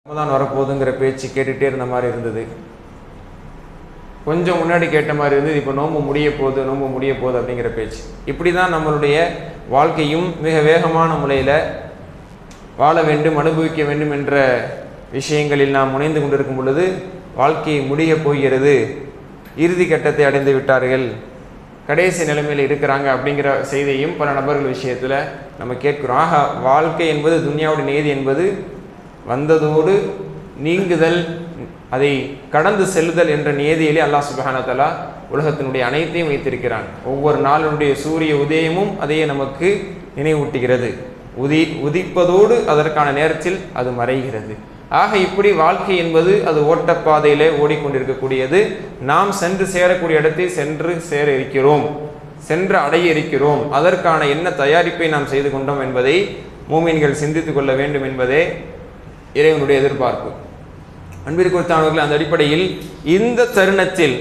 ரமதான் வரப்போகுதுங்கிற பேச்சு கேட்டுகிட்டே இருந்த மாதிரி இருந்தது. கொஞ்சம் முன்னாடி கேட்ட மாதிரி இருந்தது. இப்போ நோம்பு முடிய போகுது அப்படிங்கிற பேச்சு. இப்படி தான் நம்மளுடைய வாழ்க்கையும் மிக வேகமான முறையில் வாழ வேண்டும், அனுபவிக்க வேண்டும் என்ற விஷயங்களில் நாம் முனைந்து கொண்டிருக்கும் பொழுது வாழ்க்கை முடிய போகிறது, இறுதி கட்டத்தை அடைந்து விட்டார்கள், கடைசி நிலைமையில் இருக்கிறாங்க அப்படிங்கிற செய்தியையும் பல நபர்கள் விஷயத்தில் நம்ம கேட்குறோம். ஆக வாழ்க்கை என்பது, துன்யாவுடைய நீதி என்பது வந்ததோடு நீங்குதல், அதை கடந்து செல்லுதல் என்ற நியதியிலே அல்லாஹ் சுப்ஹானஹு வ தஆலா உலகத்தினுடைய அனைத்தையும் வைத்திருக்கிறான். ஒவ்வொரு நாளுடைய சூரிய உதயமும் அதையே நமக்கு நினைவூட்டுகிறது. உதிப்பதோடு அதற்கான நேரத்தில் அது மறைகிறது. ஆக இப்படி வாழ்க்கை என்பது அது ஓட்டப்பாதையிலே ஓடிக்கொண்டிருக்கக்கூடியது. நாம் சென்று சேரக்கூடிய இடத்தை சென்று அடைய இருக்கிறோம். அதற்கான என்ன தயாரிப்பை நாம் செய்து கொண்டோம் என்பதை மூமின்கள் சிந்தித்து கொள்ள வேண்டும் என்பதே இறைவனுடைய எதிர்பார்ப்பு. அன்பிற்குரியவர்களே, அந்த அடிப்படையில் இந்த தருணத்தில்,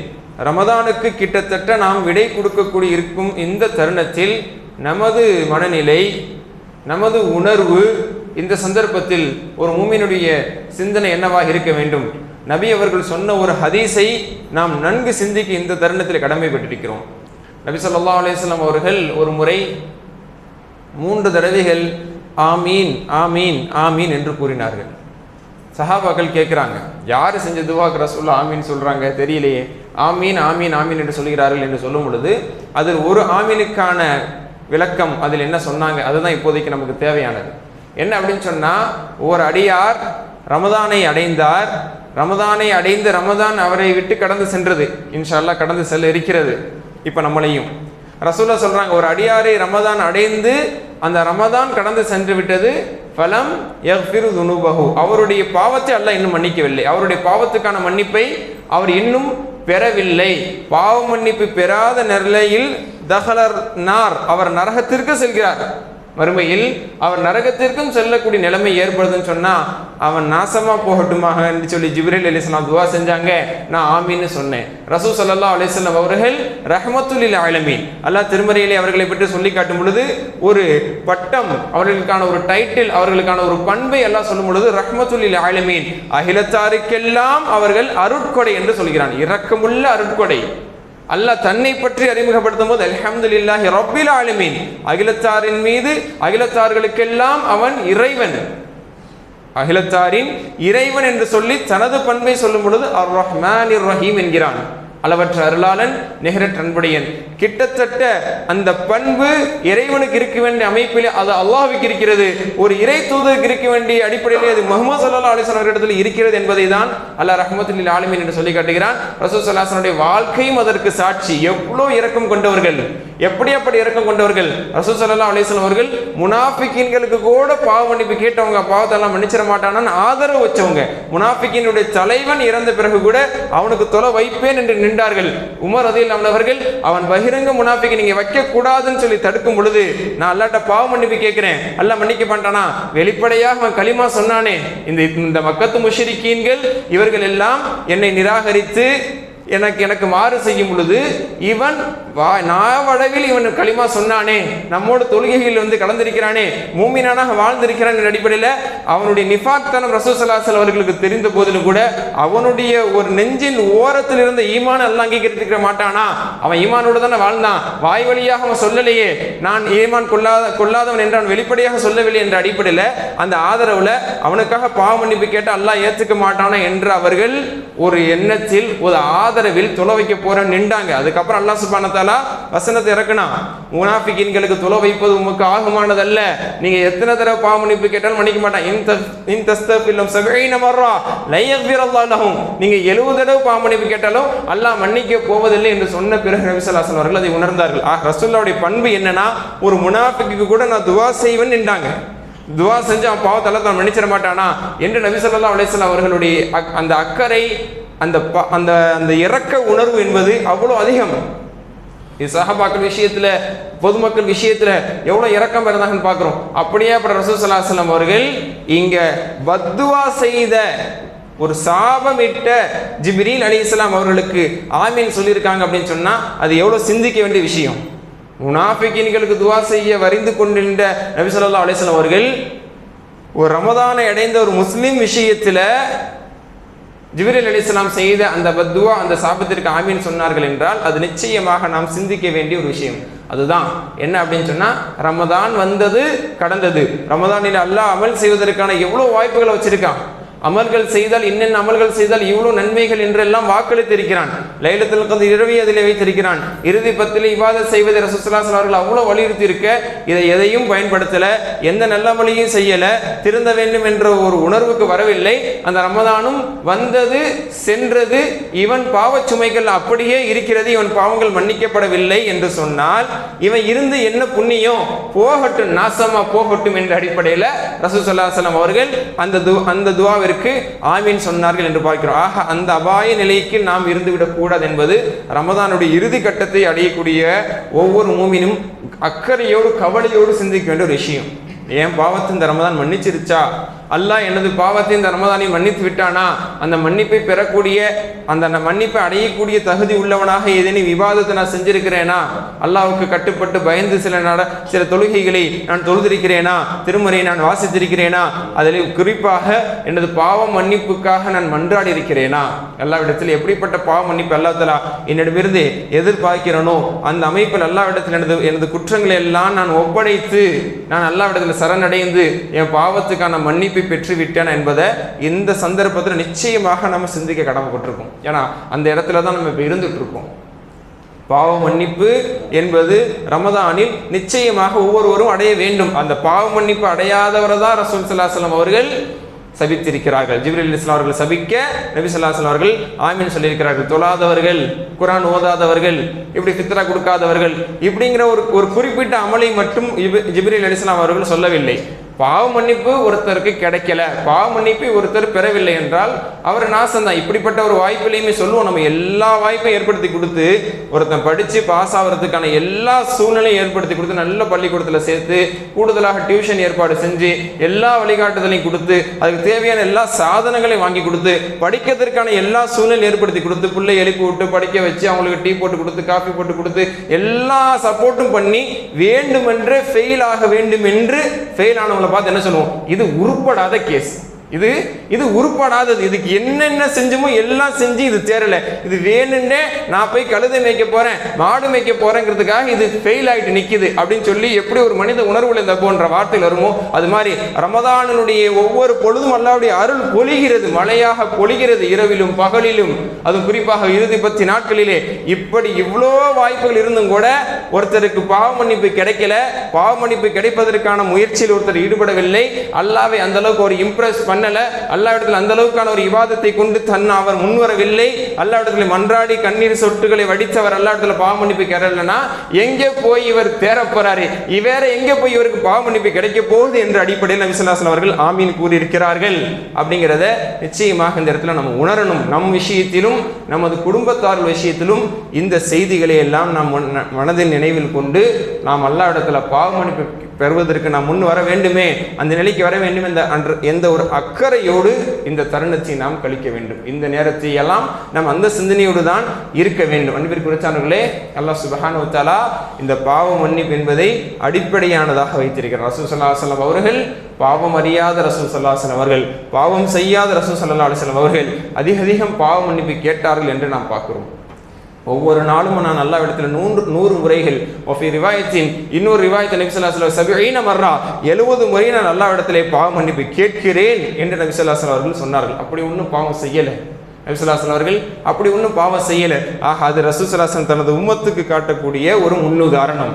ரமதானுக்கு கிட்டத்தட்ட நாம் விடை கொடுக்கக்கூடிய இருக்கும் இந்த தருணத்தில் நமது மனநிலை, நமது உணர்வு, இந்த சந்தர்ப்பத்தில் ஒரு மூமினுடைய சிந்தனை என்னவாக இருக்க வேண்டும்? நபி அவர்கள் சொன்ன ஒரு ஹதீஸை நாம் நன்கு சிந்திக்க இந்த தருணத்தில் கடமைப்பட்டிருக்கிறோம். நபி ஸல்லல்லாஹு அலைஹி வஸல்லம் அவர்கள் ஒரு முறை 3 தடவைகள் ஆமீன் ஆமீன் ஆமீன் என்று கூறினார்கள். சஹாபாக்கள் கேட்குறாங்க, யார் செஞ்ச துவாக்கு ரசூலுல்லாஹ் ஆமீன் சொல்கிறாங்க தெரியலையே, ஆமீன் ஆமீன் ஆமீன் என்று சொல்கிறார்கள் என்று சொல்லும் பொழுது அதில் ஒரு ஆமீனுக்கான விளக்கம் அதில் என்ன சொன்னாங்க, அதுதான் இப்போதைக்கு நமக்கு தேவையானது. என்ன அப்படின்னு சொன்னால், ஒரு அடியார் ரமதானை அடைந்தார், ரமதானை அடைந்து ரமதான் அவரை விட்டு கடந்து சென்றது, இன்ஷா அல்லாஹ் கடந்து செல்ல இருக்கிறது. இப்போ நம்மளையும் ரசூலுல்லாஹ் சொல்கிறாங்க, ஒரு அடியாரை ரமதான் அடைந்து அந்த ரமதான் கடந்து சென்று விட்டது, ஃபலம் யக்ஃபிரு துனூபஹு, அவருடைய பாவத்தை அல்லாஹ் இன்னும் மன்னிக்கவில்லை, அவருடைய பாவத்துக்கான மன்னிப்பை அவர் இன்னும் பெறவில்லை. பாவ மன்னிப்பு பெறாத நிலையில் தஹலர் நார், அவர் நரகத்திற்கு செல்கிறார். மறுமையில் அவர் நரகத்திற்கும் செல்லக்கூடிய நிலைமை ஏற்படுதுன்னு சொன்னா அவன் நாசமா போகட்டுமாக என்று சொல்லி ஜிப்ரீல் அலைஹிஸ்ஸலாம் துவா செஞ்சாங்க. நான் ஆமீன்னு சொன்னேன். ரசூல் ஸல்லல்லாஹு அலைஹி வஸல்லம் அவர்கள் ரஹ்மத்துல் லில் ஆலமீன், அல்லாஹ் திருமறையிலே அவர்களை பற்றி சொல்லி காட்டும் பொழுது ஒரு பட்டம், அவர்களுக்கான ஒரு டைட்டில், அவர்களுக்கான ஒரு பண்பை அல்லாஹ் சொல்லும் பொழுது ரஹ்மத்துல் லில் ஆலமீன், அகிலத்தாருக்கெல்லாம் அவர்கள் அருட்கொடை என்று சொல்கிறான். இரக்கமுள்ள அருட்கொடை. அல்லாஹ் தன்னை பற்றி அறிமுகப்படுத்தும் போது அல்ஹம்துலில்லாஹி ரப்பில் ஆலமீன், அகிலத்தாரின் மீது, அகிலத்தார்களுக்கெல்லாம் அவன் இறைவன், அகிலத்தாரின் இறைவன் என்று சொல்லி தனது பண்பை சொல்லும் பொழுது அர் ரஹ்மானிர் ரஹீம் என்கிறான். அளவற்ற அருளாளன், நிகரற்ற அன்புடையன். கிட்டத்தட்ட அந்த பண்பு இறைவனுக்கு இருக்க வேண்டிய அமைப்பிலே அது அல்லாஹ்வுக்கு இருக்கிறது, ஒரு இறை தூதருக்கு இருக்க வேண்டிய அடிப்படையிலே அது முஹம்மது ஸல்லல்லாஹு அலைஹி வஸல்லம் இடத்தில் இருக்கிறது என்பதை தான் அல்லாஹ் ரஹ்மத்துல் லில் ஆலமீன் என்று சொல்லி காட்டுகிறான். ரசூல் ஸல்லல்லாஹு அலைஹி வஸல்லம் வாழ்க்கையும் அதற்கு சாட்சி. எவ்வளோ இரக்கம் கொண்டவர்கள், அப்படி இரக்கம் கொண்டவர்கள். ரசூல் ஸல்லல்லாஹு அலைஹி வஸல்லம் அவர்கள் முனாஃபிகீன்களுக்கு கூட பாவ மன்னிப்பு கேட்டவங்க, பாவத்தை எல்லாம் மன்னிச்சிட மாட்டானான்னு ஆதரவு வச்சவங்க. முனாஃபிகீனுடைய தலைவன் இறந்த பிறகு கூட அவனுக்கு தொலை வைப்பேன் என்று நின்றார்கள். உமர் ரலியல்லாஹு அவர்கள் அவன் பகிரங்க முனாஃபிகை நீங்க வைக்க கூடாதுன்னு சொல்லி தடுக்கும் பொழுது, நான் அல்லாஹ்ட்ட பாவ மன்னிப்பு கேட்கிறேன், அல்லாஹ் மன்னிக்க மாட்டானா? வெளிப்படையாக அவன் கலிமா சொன்னானே, இந்த மக்கத்து முஷ்ரிக்கீன்கள் இவர்கள் எல்லாம் என்னை நிராகரித்து எனக்கு மாறு செய்யும் பொழுது இவன் நாவடவில் இவன் களிமா சொன்னானே, நம்மோடு தொழுகைகள் கலந்திருக்கிறானே, மூமினானாக வாழ்ந்திருக்கிறான் என்ற அடிப்படையில் அவனுடைய நிஃபாக் தனம் ரசூல் ஸல்லல்லாஹு அலைஹி வஸல்லம் அவர்களுக்கு தெரிந்த போதிலும் கூட அவனுடைய ஒரு நெஞ்சின் ஓரத்தில் இருந்த ஈமான எல்லாம் அங்கீகரித்திருக்க மாட்டானா? அவன் ஈமானோடு தானே வாழ்ந்தான், வாய் வழியாக அவன் சொல்லலையே நான் ஈமான் கொள்ளாதவன் என்று அவன் வெளிப்படையாக சொல்லவில்லை என்ற அடிப்படையில் அந்த ஆதரவுல அவனுக்காக பாவ மன்னிப்பு கேட்டு அல்லாஹ் ஏற்றுக்க மாட்டானா என்று அவர்கள் ஒரு எண்ணத்தில் ஒரு ஆதரவில் தொலை வைக்க போற நின்றாங்க. அதுக்கப்புறம் அல்லாஹ் சுப்ஹானஹு வ தஆலா வசனத்தை இறக்குனா, முனாஃபிகீன்களுக்கு தொலை வைப்பது உமக்கு ஆகுமானதல்ல, நீங்க எத்தனை தடவை பாவ மன்னிப்பு கேட்டாலும் மன்னிக்க மாட்டான். இன் தஸ்தஃபிர் லஹும் 70 மர்ரா லா யக்ஃபிருல்லாஹு லஹும், நீங்க 70 தடவை பாவ மன்னிப்பு கேட்டாலும் அல்லாஹ் மன்னிக்க போவதில்லை என்று சொன்ன பிறகு நபி ஸல்லல்லாஹு அலைஹி வஸல்லம் அவர்கள் அதை உணர்ந்தார்கள். ரசூலுல்லாஹ்வுடைய பண்பு என்னன்னா, ஒரு முனாஃபிக்கு கூட நான் துஆ செய்வேன் நின்றாங்க. துவா செஞ்சு அவன் பாவத்தை அல்லாஹ் மன்னிச்சிட மாட்டானா என்று நபி ஸல்லல்லாஹு அலைஹி வஸல்லம் அவர்களுடைய அந்த அக்கறை, அந்த இரக்க உணர்வு என்பது அவ்வளோ அதிகம். சஹாபாக்கள் விஷயத்துல, பொதுமக்கள் விஷயத்துல எவ்வளவு இரக்கம் இருந்தாங்கன்னு பார்க்கிறோம். அப்படியே அப்புறம் ரசூல் ஸல்லல்லாஹு அலைஹி வஸல்லம் அவர்கள் இங்க பத்துவா செய்த ஒரு சாபமிட்ட ஜிப்ரீல் அலைஹிஸ்ஸலாம் அவர்களுக்கு ஆமீன் சொல்லியிருக்காங்க அப்படின்னு சொன்னா அது எவ்வளவு சிந்திக்க வேண்டிய விஷயம். முனாஃபிகீன்களுக்கு துவா செய்ய வரிந்து கொண்டிருந்த நபி ஸல்லல்லாஹு அலைஹி வஸல்லம் அவர்கள் ஒரு ரமதானை அடைந்த ஒரு முஸ்லிம் விஷயத்துல ஜிப்ரீல் அலைஹிஸ்ஸலாம் செய்த அந்த பத்துவா, அந்த சாபத்திற்கு ஆமீன் சொன்னார்கள் என்றால் அது நிச்சயமாக நாம் சிந்திக்க வேண்டிய ஒரு விஷயம். அதுதான் என்ன அப்படின்னு சொன்னா, ரமதான் வந்தது கடந்தது. ரமதானில் அல்லாஹ் அமல் செய்வதற்கான எவ்வளவு வாய்ப்புகளை வச்சிருக்கான். அமல்கள் செய்தால் இன்னென்ன அமல்கள் செய்தால் இவ்வளவு நன்மைகள் என்றெல்லாம் வாக்களித்திருக்கிறான். லைலத்துல் கத்ர் இரவை அதிலே வைத்திருக்கிறான். இறுதி 10 இபாதத் செய்வதை ரசூலுல்லாஹி ஸல்லல்லாஹு அலைஹி வஸல்லம் அவர்கள் அவ்வளவு வலியுறுத்தி இருக்க, இதை எதையும் பயன்படுத்தல, எந்த நல்ல அமலையும் செய்யல, திருந்த வேண்டும் என்ற ஒரு உணர்வுக்கு வரவில்லை. அந்த ரமதானும் வந்தது சென்றது, இவன் பாவச் சுமைகள் அப்படியே இருக்கிறது, இவன் பாவங்கள் மன்னிக்கப்படவில்லை என்று சொன்னால் இவன் இருந்து என்ன புண்ணியம், போகட்டும், நாசமா போகட்டும் என்ற அடிப்படையில் ரசூலுல்லாஹி ஸல்லல்லாஹு அலைஹி வஸல்லம் அவர்கள் அந்த துஆவிற்கு ஆமீன் சொன்னார்கள் என்று பார்க்கிறோம். ஆக அந்த அபாய நிலைக்கு நாம் இருந்துவிடக் கூடாது என்பது ரமதானுடைய இறுதி கட்டத்தை அடையக்கூடிய ஒவ்வொரு மூமினும் அக்கறையோடு கவலையோடு சிந்திக்க வேண்டிய ஒரு விஷயம். ஏன் பாவத்தை இந்த ரமதான் மன்னிச்சிருச்சா, அல்லாஹ் எனது பாவத்தை இந்த ரமதானை மன்னித்து விட்டானா, அந்த மன்னிப்பை பெறக்கூடிய அந்த மன்னிப்பை அடையக்கூடிய தகுதி உள்ளவனாக ஏதேனும் விவாதத்தை நான் செஞ்சிருக்கிறேனா, அல்லாஹ்வுக்கு கட்டுப்பட்டு பயந்து சில தொழுகைகளை நான் தொழுதிருக்கிறேனா, திருமறையை நான் வாசித்திருக்கிறேனா, அதில் குறிப்பாக எனது பாவ மன்னிப்புக்காக நான் மன்றாடி இருக்கிறேனா, அல்லாஹ்விடத்தில் எப்படிப்பட்ட பாவ மன்னிப்பு அல்லாஹ் தஆலா என்னிடமிருந்து எதிர்பார்க்கிறனோ அந்த அமைப்பில் அல்லாஹ்விடத்தில் எனது குற்றங்களை எல்லாம் நான் ஒப்படைத்து நான் அல்லாஹ்விடத்தில் சரணடைந்து என் பாவத்துக்கான மன்னிப்பை பெற்று விட்டேன் என்பதை இந்த சந்தர்ப்பத்தில் நிச்சயமாக நம்ம சிந்திக்க கடமைப்பட்டிருக்கோம். ஏன்னா அந்த இடத்துல தான் நம்ம இப்போ இருந்துட்டு இருக்கோம். பாவ மன்னிப்பு என்பது ரமதானில் நிச்சயமாக ஒவ்வொருவரும் அடைய வேண்டும். அந்த பாவ மன்னிப்பு அடையாதவரை தான் ரசூல் ஸல்லல்லாஹு அலைஹி வஸல்லம் அவர்கள் சபித்திருக்கிறார்கள். ஜிப்ரீல் அலைஹிஸ்ஸலாம் அவர்கள் சபிக்க நபி ஸல்லல்லாஹு அலைஹி வஸல்லம் அவர்கள் ஆமீன் சொல்லியிருக்கிறார்கள். தொழாதவர்கள், குர்ஆன் ஓதாதவர்கள், இப்படி ஃபித்ரா கொடுக்காதவர்கள், இப்படிங்கிற ஒரு குறிப்பிட்ட அமலை மட்டும் ஜிப்ரீல் அலைஹிஸ்ஸலாம் அவர்கள் சொல்லவில்லை. பாவ மன்னிப்பு ஒருத்தருக்கு கிடைக்கல, பாவ மன்னிப்பு ஒருத்தர் பெறவில்லை என்றால் அவர் நாசம்தான். இப்படிப்பட்ட ஒரு வாய்ப்புலையுமே சொல்லுவோம், நம்ம எல்லா வாய்ப்பையும் ஏற்படுத்தி கொடுத்து ஒருத்தன் படித்து பாஸ் ஆகிறதுக்கான எல்லா சூழ்நிலையும் ஏற்படுத்தி கொடுத்து நல்ல பள்ளிக்கூடத்தில் சேர்த்து கூடுதலாக டியூஷன் ஏற்பாடு செஞ்சு எல்லா வழிகாட்டுதலையும் கொடுத்து அதுக்கு தேவையான எல்லா சாதனங்களையும் வாங்கி கொடுத்து படிக்கிறதுக்கான எல்லா சூழ்நிலையும் ஏற்படுத்தி கொடுத்து பிள்ளை எழுப்பி விட்டு படிக்க வச்சு அவங்களுக்கு டீ போட்டு கொடுத்து காஃபி போட்டு கொடுத்து எல்லா சப்போர்ட்டும் பண்ணி வேண்டுமென்று ஃபெயில் ஆக வேண்டும் என்று ஃபெயில் ஆனவங்க பார்த்து என்ன சொல்லுவோம், இது உருப்படாத கேஸ், இது உருப்படாதது, இதுக்கு என்னென்ன செஞ்சுமோ எல்லாம் செஞ்சு இது தேரல, இது வேணுன்னே நான் போய் கழுதை மேய்க்க போறேன் மாடு மேய்க்க போறேங்கிறதுக்காக இது ஃபெயில் ஆயிட்டு நிக்குது அப்படின்னு சொல்லி எப்படி ஒரு மனித உணர்வுல இந்த போன்ற வார்த்தைகள் வருமோ அது மாதிரி ரமதானுடைய ஒவ்வொரு பொழுதும் அல்லாஹ்வுடைய அருள் பொழிகிறது, மழையாக பொழிகிறது, இரவிலும் பகலிலும், அதுவும் குறிப்பாக இறுதி 10 நாட்களிலே. இப்படி இவ்வளோ வாய்ப்புகள் இருந்தும் கூட ஒருத்தருக்கு பாவ மன்னிப்பு கிடைக்கல, பாவ மன்னிப்பு கிடைப்பதற்கான முயற்சியில் ஒருத்தர் ஈடுபடவில்லை, அல்லாஹ்வை அந்த அளவுக்கு ஒரு இம்ப்ரெஸ் பண்ணல, அல்லாஹ்விடத்தில் அந்த அளவுக்கான ஒரு இபாதத்தை கொண்டு அவர் முன்வரவில்லை, அல்லாஹ்விடத்தில் மன்றாடி கண்ணீர் சொட்டுகளை வடித்தவர் அல்லாஹ்விடத்தில் பாவ மன்னிப்பு கிடைக்கலனா எங்கே போய் இவர் தேர போறாரு, இவர எங்கே போய் இவருக்கு பாவ மன்னிப்பு கிடைக்க போகுது என்ற அடிப்படையில் நபி ஸல்லல்லாஹு அலைஹி வஸல்லம் அவர்கள் ஆமீன் கூறியிருக்கிறார்கள். அப்படிங்கிறத நிச்சயமாக இந்த இடத்துல நம்ம உணரணும். நம் விஷயத்திலும் நமது குடும்பத்தார் விஷயத்திலும் இந்த செய்திகளை எல்லாம் நாம் மனதின் நினைவில் கொண்டு நாம் அல்லாஹ்விடத்தில் பாவ மன்னிப்பு பெறுவதற்கு நாம் முன் வர வேண்டுமே, அந்த நிலைக்கு வர வேண்டும் எந்த ஒரு அக்கறையோடு இந்த தருணத்தை நாம் கழிக்க வேண்டும். இந்த நேரத்தை எல்லாம் நாம் அந்த சிந்தனையோடு தான் இருக்க வேண்டும். அன்பிற்குரியவர்களே, அல்லாஹ் சுப்ஹானஹு வ தஆலா இந்த பாவ மன்னிப்பு என்பதை அடிப்படையானதாக வைத்திருக்கிறார். ரசூல் ஸல்லல்லாஹு அலைஹி வஸல்லம் அவர்கள் பாவம் அறியாத ரசூல் ஸல்லல்லாஹு அலைஹி வஸல்லம் அவர்கள், பாவம் செய்யாத ரசூல் ஸல்லல்லாஹு அலைஹி வஸல்லம் அவர்கள் அதிகம் பாவ மன்னிப்பு கேட்டார்கள் என்று நாம் பார்க்கிறோம். ஒவ்வொரு நாளும் நான் அல்லாஹ்விடத்தில் 100 முறைகள், இன்னொரு ரிவாயத்தில் நபி ஸல்லல்லாஹு அலைஹி வஸல்லம் 70 மர்ரா 70 முறை நான் அல்லாஹ்விடத்திலே பாவ மன்னிப்பு கேட்கிறேன் என்று நபி ஸல்லல்லாஹு அலைஹி வஸல்லம் அவர்கள் சொன்னார்கள். அப்படி ஒன்றும் பாவம் செய்யலை நபி ஸல்லல்லாஹு அலைஹி வஸல்லம் அவர்கள், அப்படி ஒன்றும் பாவம் செய்யலை. ஆக அது ரசூல் ஸல்லல்லாஹு அலைஹி வஸல்லம் தனது உம்மத்துக்கு காட்டக்கூடிய ஒரு முன்னுதாரணம்.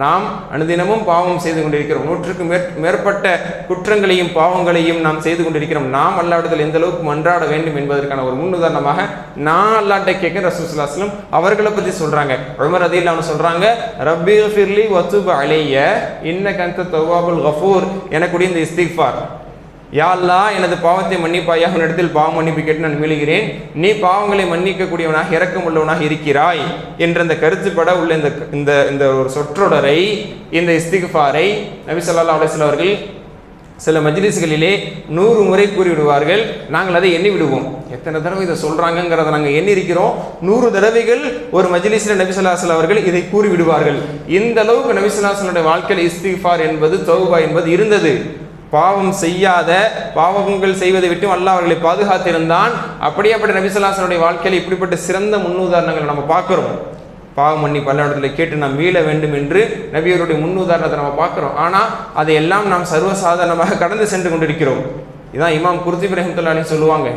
நாம் அனுதினமும் பாவம் செய்து கொண்டிருக்கிறோம், 100க்கு மேற்பட்ட குற்றங்களையும் பாவங்களையும் நாம் செய்து கொண்டிருக்கிறோம். நாம் அல்லாஹ்விடத்தில் எந்த அளவுக்கு மன்றாட வேண்டும் என்பதற்கான ஒரு முன்னுதாரணமாக நான் அல்லாஹ்ட்ட கேட்க ரசூல் ஸல்லல்லாஹு அலைஹி வஸல்லம் அவர்களை பற்றி சொல்றாங்க. உமர் ரலியல்லாஹு அன்ஹு சொல்றாங்க, ரப்பி ஃபிர்லி வதுப் அலைய இன்னக அன்த தவ்வாபுல் கஃபூர், எனக்குடைய இந்த இஸ்திக்ஃபார், யா அல்லாஹ் எனது பாவத்தை மன்னிப்பாயாக, உன்னிடத்தில் பாவ மன்னிப்பு கேட்டு நான் மீளுகிறேன், நீ பாவங்களை மன்னிக்கக்கூடியவனாக இரக்கம் உள்ளவனாக இருக்கிறாய் என்ற அந்த கருத்துப்பட உள்ள இந்த ஒரு சொற்றொடரை, இந்த இஸ்திக்ஃபாரை நபி ஸல்லல்லாஹு அலைஹி வஸல்லம் அவர்கள் சில மஜ்லிஸ்களிலே 100 முறை கூறிவிடுவார்கள். நாங்கள் அதை எண்ணி விடுவோம், எத்தனை தடவை இதை சொல்றாங்கிறத நாங்கள் எண்ணி இருக்கிறோம். 100 தடவைகள் ஒரு மஜ்லிஸில் நபி ஸல்லல்லாஹு அலைஹி வஸல்லம் அவர்கள் இதை கூறி விடுவார்கள். இந்த அளவுக்கு நபி ஸல்லல்லாஹு அலைஹி வஸல்லம் வாழ்க்கையில் இஸ்திக்ஃபார் என்பது, தௌபா என்பது இருந்தது. பாவம் செய்யாத, பாவங்கள் செய்வதை விட்டு அல்லாஹ் அவர்களை பாதுகாத்திருந்தான். அப்படியேப்பட்ட நபி ஸல்லல்லாஹு அலைஹி வஸல்லம் வாழ்க்கையில் இப்படிப்பட்ட சிறந்த முன்னுதாரணங்களை நம்ம பார்க்குறோம். பாவம் மன்னிப்பு அல்லாஹ்விடத்தில் கேட்டு நாம் மீள வேண்டும் என்று நபியருடைய முன்னுதாரணத்தை நம்ம பார்க்குறோம். ஆனால் அதையெல்லாம் நாம் சர்வசாதாரணமாக கடந்து சென்று கொண்டிருக்கிறோம். இதான் இமாம் குர்துபி ரஹ்மத்துல்லாஹி அலைஹி சொல்லுவாங்க.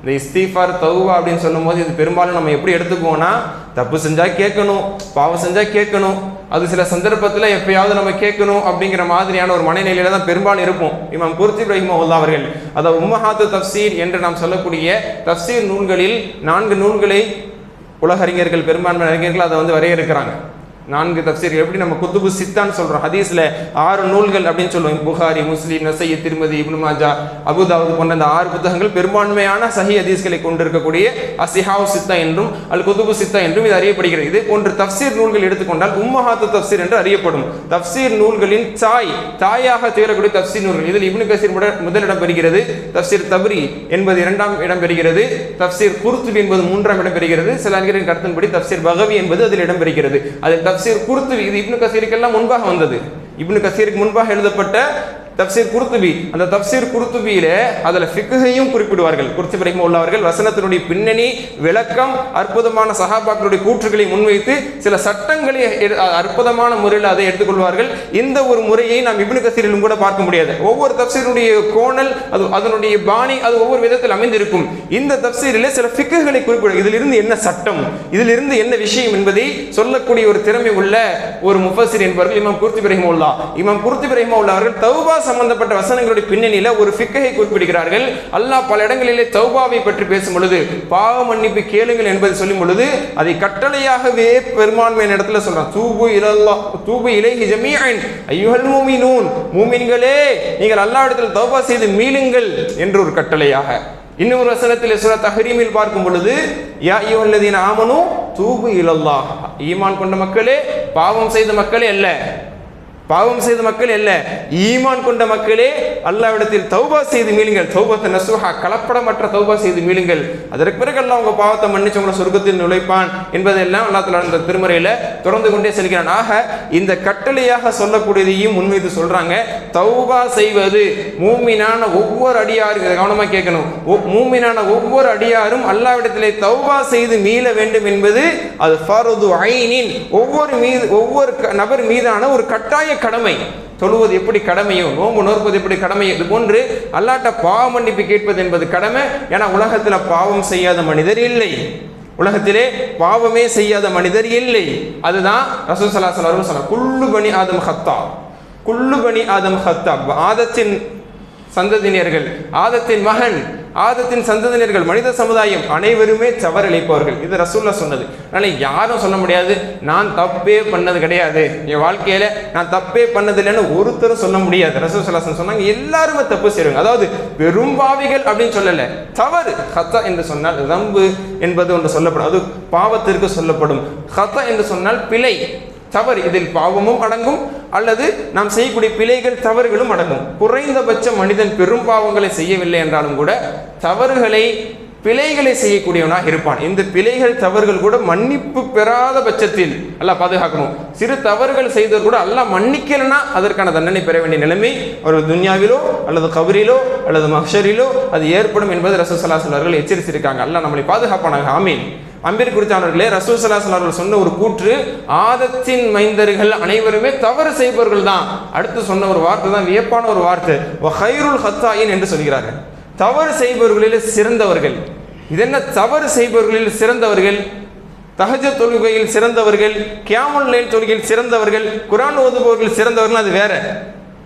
இந்த இஸ்திஃபார் தௌபா அப்படின்னு சொல்லும் போது இது பெரும்பாலும் நம்ம எப்படி எடுத்துக்குவோம்னா, தப்பு செஞ்சால் கேட்கணும், பாவம் செஞ்சால் கேட்கணும், அது சில சந்தர்ப்பத்தில் எப்பயாவது நம்ம கேட்கணும் அப்படிங்கிற மாதிரியான ஒரு மனநிலையில தான் பெரும்பாலும் இருப்போம். இமாம் குர்துபி ரஹிமஹுல்லாஹ் அவர்கள் அதாவது உம்மஹாத்து தஃப்சீர் என்று நாம் சொல்லக்கூடிய தஃப்சீர் நூல்களில் 4 நூல்களை உலக அறிஞர்கள், பெரும்பான்மை அறிஞர்கள் அதை வரையறுக்கிறாங்க. 4 தஃப்சீர்கள். எப்படி நம்ம குத்துபு சித்தான்னு சொல்றோம், ஹதீஸ்ல 6 நூல்கள் அப்படின்னு சொல்லுவோம். புகாரி, முஸ்லிம், நசை, திர்மிதி, இப்னு மாஜா, அபு தாவூத் போன்ற அந்த 6 புத்தகங்கள் பெரும்பான்மையான சஹி ஹதீஸ்களை கொண்டிருக்கக்கூடிய அஸ்ஹாவு சித்தா என்றும் அல் குத்துபு சித்தா என்றும் இது அறியப்படுகிறது. இது போன்ற தஃப்சீர் நூல்கள் எடுத்துக்கொண்டால் உம்மஹாத்து தஃப்சீர் என்று அறியப்படும். தஃப்சீர் நூல்களின் தாயாக திகழக்கூடிய தஃப்சீர் நூல்கள். இதில் இப்னு கஸீர் முதலிடம் பெறுகிறது, தஃப்சீர் தப்ரி என்பது 2ஆம் இடம் பெறுகிறது, தஃப்சீர் குர்துபி என்பது 3ஆம் இடம் பெறுகிறது. சில அறிஞர்களின் கருத்தின்படி தஃப்சீர் பகவி என்பது அதில் இடம் பெறுகிறது. அதில் தஃப்சீர் குர்துபி இது இப்னு கஸீருக்கெல்லாம் முன்பாக வந்தது. இப்னு கஸீருக்கு முன்பாக எழுதப்பட்ட தஃப்சீர் குர்துபி, அந்த தஃப்சீர் குர்துபியில அதுல ஃபிக்ஹையும் குறிப்பிடுவார்கள். குர்துபி ரஹிமஹுல்லாஹ் அவர்கள் வசனத்தினுடைய பின்னணி விளக்கம், அற்புதமான சஹாபாக்களுடைய கூற்றுகளை முன்வைத்து சில சட்டங்களை அற்புதமான முறையில் அதை எடுத்துக்கொள்வார்கள். இந்த ஒரு முறையை நாம் இப்னு கஸீரிலும் கூட பார்க்க முடியாது. ஒவ்வொரு தஃப்சீருடைய கோணல், அதனுடைய பாணி அது ஒவ்வொரு விதத்தில் அமைந்திருக்கும். இந்த தஃப்சீரிலே சில ஃபிக்ஹுகளை குறிப்பிடும். இதிலிருந்து என்ன சட்டம், இதிலிருந்து என்ன விஷயம் என்பதை சொல்லக்கூடிய ஒரு திறமை உள்ள ஒரு முஃபஸ்ஸிர் என்பவர்கள் இமாம் குர்துபி ரஹிமஹுல்லாஹ். இமாம் குர்துபி ரஹிமஹுல்லாஹ் அவர்கள் தௌபா சம்பந்தப்பட்ட வசனங்களுடைய பின்னணியில ஒரு ஃபிக்ஹை குறிப்பிடுகிறார்கள். அல்லாஹ் பல இடங்களிலே தௌபாவை பற்றி பேசும் பொழுது பாவ மன்னிப்பு கேளுங்கள் என்பதை சொல்லும் பொழுது அதை கட்டளையாகவே பெரும்பான்மையான இடத்துல சொல்றான். தூபு இலல்லாஹ் தூபு இலைஹி ஜமீஅன் அய்யுஹல் முஃமினூன், மூமின்களே நீங்கள் அல்லாஹ்விடத்தில் தௌபா செய்து மீளுங்கள் என்ற ஒரு கட்டளையாக. இன்னொரு வசனத்தில் சூரா தஹ்ரீமில் பார்க்கும் பொழுது யா அய்யுஹல்லதீன ஆமனூ தூபு இலல்லாஹ், ஈமான் கொண்ட மக்களே, பாவம் செய்த மக்களே அல்ல, பாவம் செய்த மக்கள் அல்ல, ஈமான் கொண்ட மக்களே அல்லாஹ்விடத்தில் தௌபா செய்து மீளுங்கள். தௌபத்த நசுஹா, கலப்படமற்ற தௌபா செய்து மீளுங்கள். அதற்கு பிறகு அல்லாஹ் உங்க பாவத்தை மன்னிச்சு உங்களை சொர்க்கத்தில் நுழைப்பான் என்பதெல்லாம் அல்லாஹ் தஆலா இந்த திருமறையில தொடர்ந்து கொண்டே செல்கிறான். ஆக இந்த கட்டளையாக சொல்லக்கூடியதையும் முன்வைத்து சொல்றாங்க. தௌபா செய்வது மூமினான ஒவ்வொரு அடியாரும், இதை கவனமா கேட்கணும், மூமினான ஒவ்வொரு அடியாரும் அல்லாஹ்விடத்திலே தௌபா செய்து மீள வேண்டும் என்பது அது ஃபர்து ஐனின், ஒவ்வொரு நபர் மீதான ஒரு கட்டாய கடமை. தொழுவது எப்படி கடமையோ, நோன்பு நோற்பது எப்படி கடமையோ, இது போன்று அல்லாஹ்ட்ட பாவ மன்னிப்பு கேட்பது என்பது கடமை. ஏன்னா உலகத்தில் பாவம் செய்யாத மனிதர் இல்லை, உலகத்திலே பாவமே செய்யாத மனிதர் இல்லை. அதுதான் ரசூல் ஸல்லல்லாஹு அலைஹி வஸல்லம் சொன்னார், குல்லு பனி ஆதம் ஹத்தா, குல்லு பனி ஆதம் ஹத்தா. ஆதத்தின் சந்ததியினர்கள், ஆதத்தின் மகன், ஆதத்தின் சந்ததியினர்கள், மனித சமுதாயம் அனைவருமே தவறிழைப்பவர்கள். இது ரசூலுல்லாஹ் சொன்னது. அதனால யாரும் சொல்ல முடியாது நான் தப்பே பண்ணது கிடையாது, என் வாழ்க்கையில நான் தப்பே பண்ணது இல்லைன்னு ஒருத்தரும் சொல்ல முடியாது. ரசூல் ஸல்லல்லாஹு அலைஹி வஸல்லம் சொன்னாங்க எல்லாருமே தப்பு செய்வாங்க. அதாவது பெரும்பாவிகள் அப்படின்னு சொல்லல, தவறு. ஹத்தா என்று சொன்னால் ரம்பு என்பது ஒன்று சொல்லப்படும், அது பாவத்திற்கு சொல்லப்படும். ஹத்தா என்று சொன்னால் பிழை, தவறு. இதில் பாவமும் அடங்கும், அல்லது நாம் செய்யக்கூடிய பிழைகள் தவறுகளும் அடங்கும். குறைந்தபட்ச மனிதன் பெரும் பாவங்களை செய்யவில்லை என்றாலும் கூட தவறுகளை, பிழைகளை செய்யக்கூடியவனாக இருப்பான். இந்த பிழைகள் தவறுகள் கூட மன்னிப்பு பெறாத பட்சத்தில் அல்லாஹ் பாதுகாக்கணும். சிறு தவறுகள் செய்தவர் கூட அல்லாஹ் மன்னிக்கலனா அதற்கான தண்டனை பெற வேண்டிய நிலைமை ஒரு துன்யாவிலோ அல்லது கபரிலோ அல்லது மஹ்ஷரிலோ அது ஏற்படும் என்பது ரசூல் ஸல்லல்லாஹு அலைஹி வஸல்லம் எச்சரித்திருக்காங்க. அல்லாஹ் நம்மளை பாதுகாப்பானாக. ஆமீன். அம்பீர் குறித்தானவர்களே, ரசூல் ஸல்லல்லாஹு அலைஹி வஸல்லம் சொன்ன ஒரு கூற்று, ஆதத்தின் மைந்தர்கள் அனைவருமே தவறு செய்பவர்கள் தான். அடுத்து சொன்ன ஒரு வார்த்தை தான் வியப்பான ஒரு வார்த்தை, வ கைருல் ஹத்தாயின் என்று சொல்கிறார்கள். தவறு செய்பவர்களில் சிறந்தவர்கள். இது என்ன தவறு செய்பவர்களில் சிறந்தவர்கள்? தஹஜ்ஜுத் தொழுகையில் சிறந்தவர்கள், கியாமுல் லைல் தொழுகையில் சிறந்தவர்கள், குர்ஆன் ஓதுபவர்கள் சிறந்தவர்கள், அது வேற.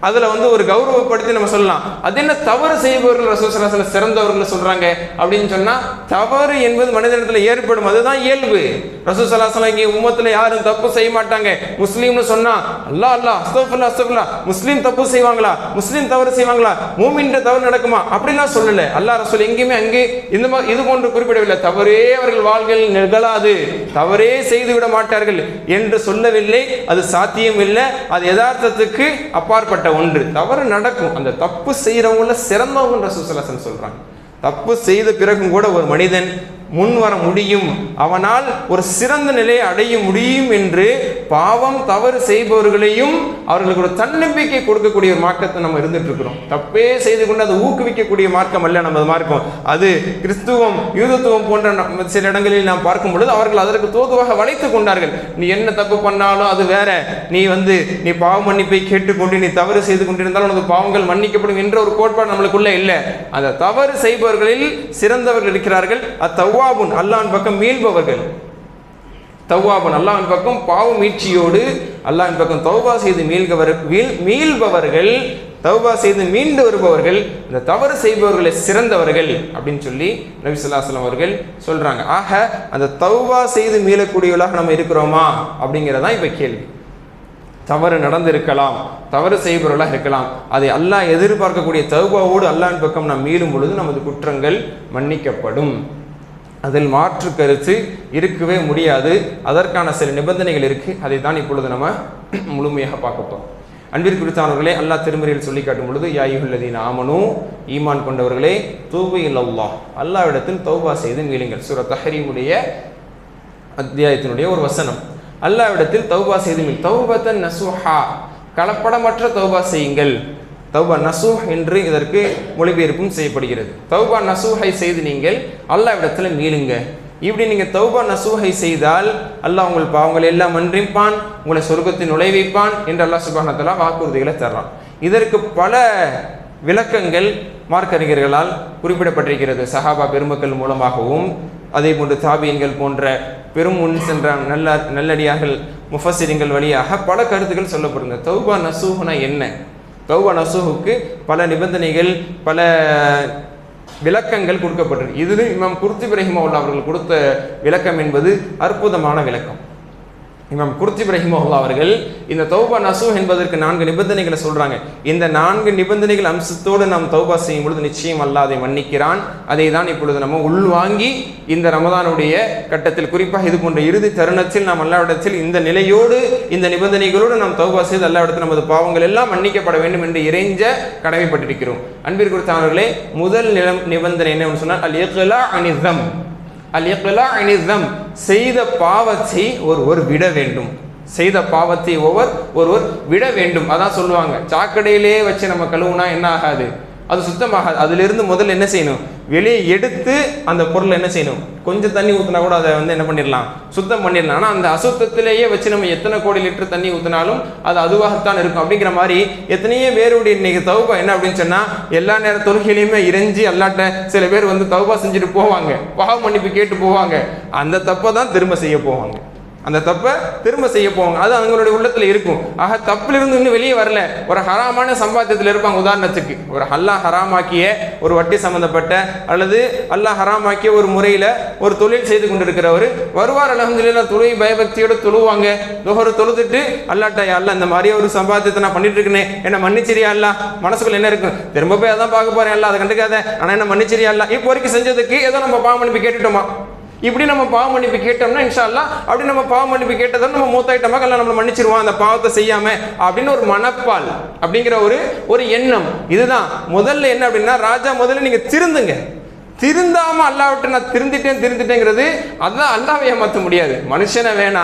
அதுல ஒரு கௌரவப்படுத்தி நம்ம சொல்லலாம். அது என்ன தவறு செய்பவர்கள் ரசூல் ஸல்லல்லாஹு அலைஹி வஸல்லம் சிறந்தவர்கள் சொல்றாங்க அப்படின்னு சொன்னா, தவறு என்பது மனிதனிடத்தில் ஏற்படும், அதுதான் இயல்பு. ரசூல் ஸல்லல்லாஹு அலைஹி வஸல்லம் இங்கே உம்மத்துல யாரும் தப்பு செய்ய மாட்டாங்க முஸ்லீம்னு சொன்னா அல்லாஹ் அல்லாஹ் அஸ்தக்ஃபிருல்லாஹ் அஸ்தக்ஃபிருல்லாஹ், முஸ்லீம் தப்பு செய்வாங்களா, முஸ்லீம் தவறு செய்வாங்களா, மூமின்கிட்ட தவறு நடக்குமா அப்படிலாம் சொல்லல. அல்லாஹ் ரசூல் எங்கேயுமே அங்கே இந்த மாதிரி இது போன்று குறிப்பிடவில்லை. தவறே அவர்கள் வாழ்க்கையில் நிகழாது, தவறே செய்து விட மாட்டார்கள் என்று சொல்லவில்லை. அது சாத்தியம் இல்லை, அது யதார்த்தத்துக்கு அப்பாற்பட்ட ஒன்று. தவறு நடக்கும், அந்த தப்பு செய்யறவங்கள சிறந்தவங்க ரசூல் ஸல்லல்லாஹு அலைஹி வஸல்லம் சொல்றாங்க. தப்பு செய்த பிறகும் கூட ஒரு மனிதன் முன் வர முடியும், அவனால் ஒரு சிறந்த நிலையை அடைய முடியும் என்று பாவம் தவறு செய்பவர்களையும் அவர்களுக்கு ஒரு தன்னம்பிக்கை கொடுக்கக்கூடிய ஒரு மார்க்கத்தை நம்ம இருந்துட்டு இருக்கிறோம். தப்பே செய்து கொண்டு அதை ஊக்குவிக்கக்கூடிய மார்க்கம் அல்ல நமது மார்க்கம். அது கிறிஸ்துவம் யூதத்துவம் போன்ற சில இடங்களில் நாம் பார்க்கும் பொழுது அவர்கள் அதற்கு தோதுவாக வளைத்துக் கொண்டார்கள். நீ என்ன தப்பு பண்ணாலும் அது வேற, நீ பாவ மன்னிப்பை கேட்டுக்கொண்டு நீ தவறு செய்து கொண்டிருந்தாலும் உனது பாவங்கள் மன்னிக்கப்படும் என்ற ஒரு கோட்பாடு நம்மளுக்குள்ள இல்லை. அந்த தவறு செய்பவர்களில் சிறந்தவர்கள் இருக்கிறார்கள். அத்தவ்வாபுன் அல்லாஹ்வின் பக்கம் மீள்பவர்கள், தவ்வாபுன் அல்லாஹ்வின் பக்கம் பாவ மீட்சியோடு அல்லாஹ்வின் பக்கம் தௌபா செய்து மீள்பவர்கள், தௌபா செய்து மீண்டு வருபவர்கள், இந்த தவறு செய்பவர்களை சிறந்தவர்கள் அப்படின்னு சொல்லி நபி ஸல்லல்லாஹு அலைஹி வஸல்லம் அவர்கள் சொல்றாங்க. ஆக அந்த தௌபா செய்து மீளக்கூடியவர்களாக நம்ம இருக்கிறோமா அப்படிங்கிறதான் இப்ப கேள்வி. தவறு நடந்திருக்கலாம், தவறு செய்பவர்களாக இருக்கலாம், அதை அல்லாஹ் எதிர்பார்க்கக்கூடிய தௌபாவோடு அல்லாஹ்வின் பக்கம் நாம் மீளும் பொழுது நமது குற்றங்கள் மன்னிக்கப்படும். அதில் மாற்று கருத்து இருக்கவே முடியாது. அதற்கான சில நிபந்தனைகள் இருக்கு. அதை தான் இப்பொழுது நம்ம முழுமையாக பார்க்க போறோம். அன்பிற்குரித்தானவர்களே, அல்லாஹ் திருமறையில் சொல்லி காட்டும் பொழுது யா அய்யுஹல்லதீன ஆமனூ, ஈமான் கொண்டவர்களே, தூபு இலல்லாஹ், அல்லாஹ்விடத்தில் தௌபா செய்து மீளுங்கள். சூரத் தஹ்ரீமுடைய அத்தியாயத்தினுடைய ஒரு வசனம். அல்லாஹ்விடத்தில் தௌபா செய்து மீள், தௌபத்தன் நசூஹா, கலப்படமற்ற தௌபா செய்யுங்கள். தௌபா நசூஹ் என்று இதற்கு மொழிபெயர்ப்பும் செய்யப்படுகிறது. தௌபா நசூஹை செய்து நீங்கள் அல்லாஹ்விடத்தில் மீளுங்க. இப்படி நீங்கள் தௌபா நசூஹை செய்தால் அல்லாஹ் உங்கள் பாவங்களை எல்லாம் மன்னிப்பான், உங்களை சொர்க்கத்தில் நுழைவிப்பான் என்று அல்லாஹ் சுப்ஹானஹு வ தஆலா வாக்குறுதிகளை தர்றான். இதற்கு பல விளக்கங்கள் மார்க்கறிஞர்களால் குறிப்பிடப்பட்டிருக்கிறது. சஹாபா பெருமக்கள் மூலமாகவும், அதே போன்று தாபியன்கள் போன்ற பெரும் முன் சென்ற நல்லடியார்கள் முஃபஸ்ஸிரீன்கள் வழியாக பல கருத்துக்கள் சொல்லப்படுங்க. தௌபா நசூஹ்னா என்ன? தௌபா நசூஹுக்கு பல நிபந்தனைகள், பல விளக்கங்கள் கொடுக்கப்பட்டிருக்கு. இதில் இமாம் குர்துபி ரஹிமஹுல்லாஹ் அவர்கள் கொடுத்த விளக்கம் என்பது அற்புதமான விளக்கம். இமாம் குர்துபி ரஹிமஹுல்லாஹ் அவர்கள் இந்த தௌபா நசூஹ் என்பதற்கு 4 நிபந்தனைகளை சொல்றாங்க. இந்த 4 நிபந்தனைகள் அம்சத்தோடு நாம் தௌபா செய்யும் பொழுது நிச்சயம் அல்லாஹ் அதை மன்னிக்கிறான். அதை தான் இப்பொழுது நம்ம உள்வாங்கி இந்த ரமதானுடைய கட்டத்தில், குறிப்பாக இது போன்ற இறுதி தருணத்தில் நாம் அல்லாஹ்விடத்தில் இந்த நிலையோடு இந்த நிபந்தனைகளோடு நாம் தௌபா செய்து அல்லாஹ்விடத்தில் நமது பாவங்கள் எல்லாம் மன்னிக்கப்பட வேண்டும் என்று இறைஞ்ச கடமைப்பட்டிருக்கிறோம். அன்பிற்குரித்தானவர்களே, முதல் நிபந்தனை என்னன்னு சொன்னால் அல் இக்லா அனிதம். அல் இக்லா அனிதம், செய்த பாவத்தை ஒருவர் விட வேண்டும். செய்த பாவத்தை ஒருவர் விட வேண்டும். அதான் சொல்லுவாங்க, சாக்கடையிலே வச்சு நம்ம கழுவுனா என்ன ஆகாது, அது சுத்தமாகாது. அதிலிருந்து முதல்ல என்ன செய்யணும், வெளியே எடுத்து அந்த பொருளை என்ன செய்யணும், கொஞ்சம் தண்ணி ஊற்றினா கூட அதை என்ன பண்ணிடலாம், சுத்தம் பண்ணிடலாம். ஆனால் அந்த அசுத்தத்திலேயே வச்சு நம்ம எத்தனை கோடி லிட்டர் தண்ணி ஊற்றினாலும் அது அதுவாகத்தான் இருக்கும். அப்படிங்கிற மாதிரி எத்தனையோ பேருடைய இன்னைக்கு தௌபா என்ன அப்படின்னு சொன்னால், எல்லா நேர தொழுகையிலையுமே இறைஞ்சி அல்லாட்ட சில பேர் தௌபா செஞ்சுட்டு போவாங்க, பாவ மன்னிப்பு கேட்டு போவாங்க. அந்த தப்பை தான் திரும்ப செய்ய போவாங்க, அந்த தப்பை திரும்ப செய்ய போவாங்க. அது அவங்களுடைய உள்ளத்தில் இருக்கும். ஆக தப்பிலிருந்து இன்னும் வெளியே வரல, ஒரு ஹராமான சம்பாத்தியத்தில் இருப்பாங்க. உதாரணத்துக்கு ஒரு அல்லாஹ் ஹராமாக்கிய ஒரு வட்டி சம்பந்தப்பட்ட அல்லது அல்லாஹ் ஹராமாக்கிய ஒரு முறையில் ஒரு தொழில் செய்து கொண்டிருக்கிறவர் வருவார். அல்ஹம்துலில்லாஹ் தொழுகை பயபக்தியோடு தொழுவாங்க. துஹர் தொழுதுட்டு அல்லாட்ட அல்லாஹ் இந்த மாதிரி ஒரு சம்பாத்தியத்தை நான் பண்ணிட்டு இருக்கேனே, என்ன மன்னிச்சிரியா அல்லாஹ், மனசுக்குள்ள என்ன இருக்கும், திரும்ப போய் அதான் பார்க்க போறேன் அல்லாஹ், அதை கண்டுக்காத, ஆனால் என்ன மன்னிச்சிரியா அல்லாஹ், இப்போ வரைக்கும் செஞ்சதுக்கு ஏதோ நம்ம பாவ மன்னிப்பு கேட்டுட்டோமா, இப்படி நம்ம பாவ மன்னிப்பு கேட்டோம்னா இன்ஷா அல்லாஹ் அப்படி நம்ம பாவ மன்னிப்பு கேட்டதை நம்ம மூத்தாயிட்டோமா, அல்ல நம்மளை மன்னிச்சிருவான் அந்த பாவத்தை செய்யாம அப்படின்னு ஒரு மனப்பால், அப்படிங்கிற ஒரு எண்ணம். இதுதான் முதல்ல என்ன அப்படின்னா, ராஜா முதல்ல நீங்க திருந்துங்க. திருந்தாம அல்லாஹ்விட்டு நான் திருந்திட்டேங்கிறது அதான் அல்லாஹ்வை ஏமாற்ற முடியாது. மனுஷனை வேணா